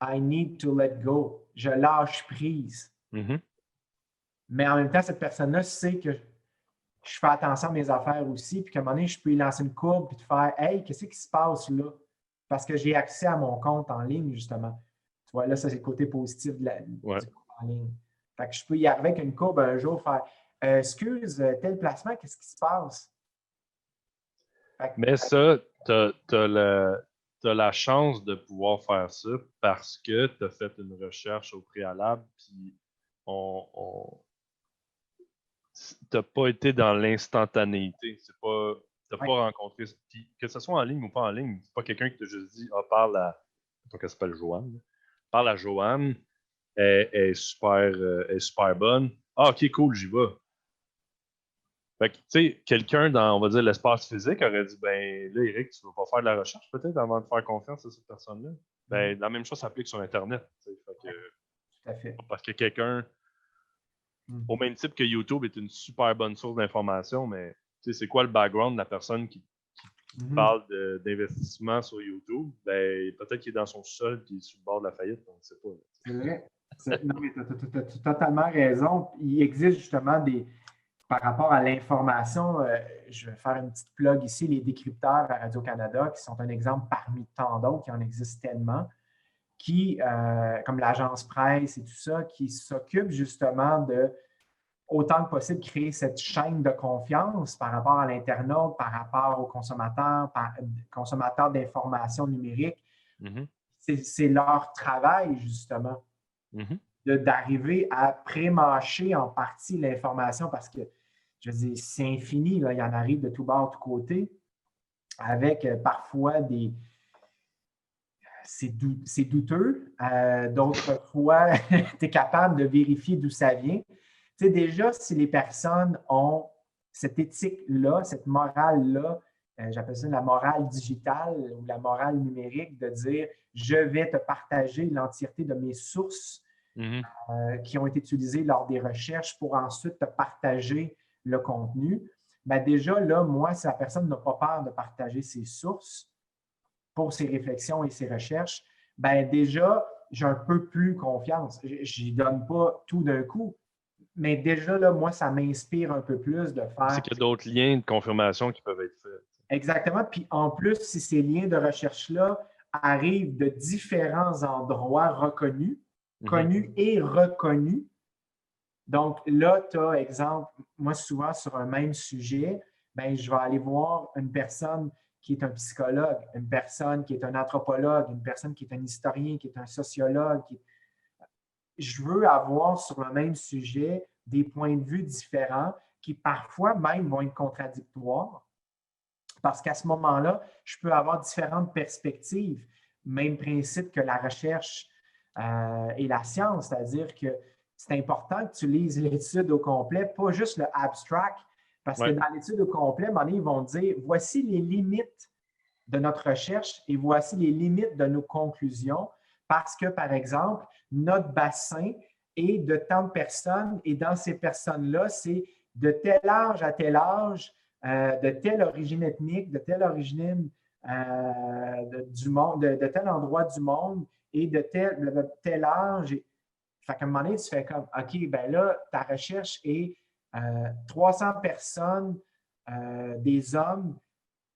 I need to let go. Je lâche prise. Mais en même temps, cette personne-là sait que je fais attention à mes affaires aussi, puis qu'à un moment donné, je peux lui lancer une courbe puis te faire Hey, qu'est-ce qui se passe là? Parce que j'ai accès à mon compte en ligne, justement. Tu vois, là, ça, c'est le côté positif du compte en ligne. Fait que je peux y arriver avec une courbe un jour, faire excuse, tel placement, qu'est-ce qui se passe? Mais ça, tu as la chance de pouvoir faire ça parce que tu as fait une recherche au préalable, puis tu n'as pas été dans l'instantanéité. Tu n'as pas rencontré. Puis, que ce soit en ligne ou pas en ligne, c'est pas quelqu'un qui t'a juste dit parle à. Qu'elle s'appelle Joanne. Parle à Joanne, elle est super bonne. Ah, ok, cool, j'y vais. Fait que, tu sais, quelqu'un dans, on va dire, l'espace physique aurait dit, ben là, Eric, tu ne vas pas faire de la recherche peut-être avant de faire confiance à cette personne-là. Ben, la même chose s'applique sur Internet. Fait que, tout à fait. Parce que quelqu'un, au même type que YouTube est une super bonne source d'information, mais tu sais, c'est quoi le background de la personne qui parle d'investissement sur YouTube? Ben, peut-être qu'il est dans son sol et sur le bord de la faillite, on ne sait pas. C'est vrai. Non, mais tu as totalement raison. Il existe justement par rapport à l'information, je vais faire une petite plug ici, les décrypteurs à Radio-Canada, qui sont un exemple parmi tant d'autres, qui en existent tellement, qui, comme l'agence presse et tout ça, qui s'occupent justement de, autant que possible, créer cette chaîne de confiance par rapport à l'internaute, par rapport aux consommateurs d'informations numériques. c'est leur travail, justement, Mhm. d'arriver à pré-mâcher en partie l'information parce que, je veux dire, c'est infini, là, il y en arrive de tout bord, de tous côtés, avec parfois c'est douteux. D'autres fois, tu es capable de vérifier d'où ça vient. Tu sais, déjà, si les personnes ont cette éthique-là, cette morale-là, j'appelle ça la morale digitale ou la morale numérique, de dire je vais te partager l'entièreté de mes sources Mhm. qui ont été utilisées lors des recherches pour ensuite te partager le contenu. Ben déjà, là, moi, si la personne n'a pas peur de partager ses sources pour ses réflexions et ses recherches, ben déjà, j'ai un peu plus confiance. Je n'y donne pas tout d'un coup, mais déjà, là, moi, ça m'inspire un peu plus de C'est faire qu'il y a d'autres liens de confirmation qui peuvent être faits. exactement. Puis en plus, si ces liens de recherche-là arrivent de différents endroits reconnus, Mhm. connus et reconnus, donc là, tu as, exemple, moi, souvent sur un même sujet, ben, je vais aller voir une personne qui est un psychologue, une personne qui est un anthropologue, une personne qui est un historien, qui est un sociologue. Je veux avoir sur le même sujet des points de vue différents qui parfois même vont être contradictoires parce qu'à ce moment-là, je peux avoir différentes perspectives. Même principe que la recherche et la science, c'est-à-dire que c'est important que tu lises l'étude au complet, pas juste le abstract, parce que Ouais. dans l'étude au complet, à un moment donné, ils vont dire voici les limites de notre recherche et voici les limites de nos conclusions, parce que, par exemple, notre bassin est de tant de personnes et dans ces personnes-là, c'est de tel âge à tel âge, de telle origine ethnique, de telle origine du monde, de tel endroit du monde et de tel âge. Fait qu'à un moment donné, tu fais comme, OK, ben là, ta recherche est 300 personnes, des hommes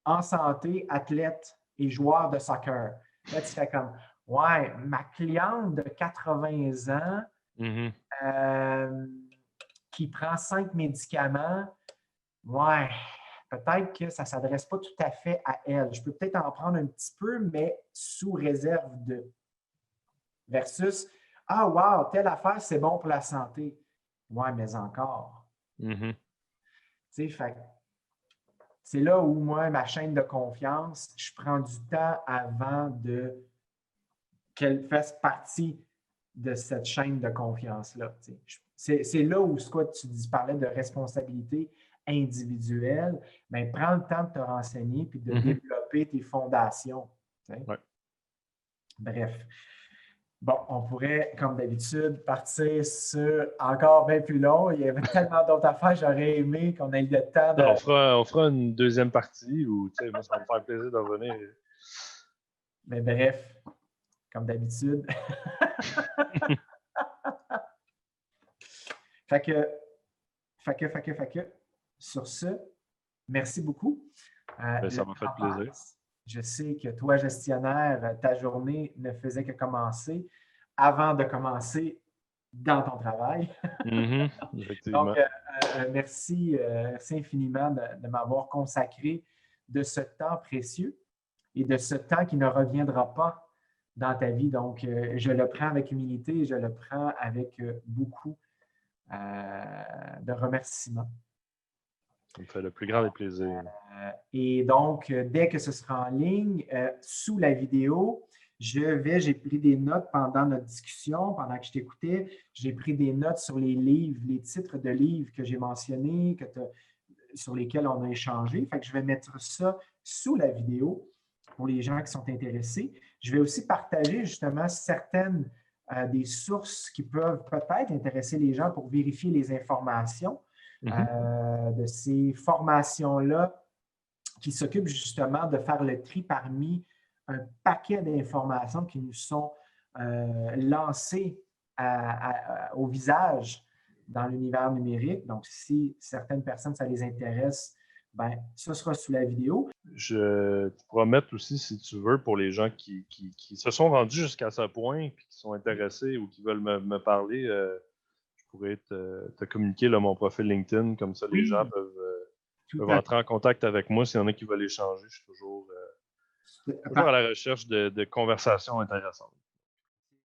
en santé, athlètes et joueurs de soccer. Là, tu fais comme, ouais, ma cliente de 80 ans Mhm. euh, qui prend 5 médicaments, ouais, peut-être que ça ne s'adresse pas tout à fait à elle. Je peux peut-être en prendre un petit peu, mais sous réserve de. Versus, ah, wow, telle affaire, c'est bon pour la santé. Ouais, mais encore. Mhm. Tu sais, fait c'est là où moi, ma chaîne de confiance, je prends du temps avant qu'elle fasse partie de cette chaîne de confiance-là. C'est là où Scott, tu parlais de responsabilité individuelle. Bien, prends le temps de te renseigner puis de Mhm. développer tes fondations. Ouais. Bref. Bon, on pourrait, comme d'habitude, partir sur encore bien plus long. Il y avait tellement d'autres affaires, j'aurais aimé qu'on ait le temps de. Non, on fera une deuxième partie où, tu sais, moi, ça va me faire plaisir de revenir. Mais bref, comme d'habitude. Fait que, fait que, sur ce, merci beaucoup. Ben, Le ça m'a fait temps plaisir. passe. Je sais que toi, gestionnaire, ta journée ne faisait que commencer avant de commencer dans ton travail. Mhm. Donc, Effectivement. merci infiniment de m'avoir consacré de ce temps précieux et de ce temps qui ne reviendra pas dans ta vie. Donc, je le prends avec humilité et je le prends avec beaucoup de remerciements. Ça me fait le plus grand des plaisirs. Et donc, dès que ce sera en ligne, sous la vidéo, j'ai pris des notes pendant notre discussion, pendant que je t'écoutais, j'ai pris des notes sur les livres, les titres de livres que j'ai mentionnés, sur lesquels on a échangé. Fait que je vais mettre ça sous la vidéo pour les gens qui sont intéressés. Je vais aussi partager justement certaines des sources qui peuvent peut-être intéresser les gens pour vérifier les informations Mhm. de ces formations-là qui s'occupent justement de faire le tri parmi un paquet d'informations qui nous sont lancées au visage dans l'univers numérique. Donc, si certaines personnes, ça les intéresse, ben, ce sera sous la vidéo. Je te promets aussi, si tu veux, pour les gens qui se sont rendus jusqu'à ce point et qui sont intéressés ou qui veulent me parler, je pourrais te communiquer là, mon profil LinkedIn. Comme ça, les gens Oui, tout peuvent à fait. entrer en contact avec moi. S'il y en a qui veulent échanger, je suis toujours Toujours à la recherche de conversations intéressantes.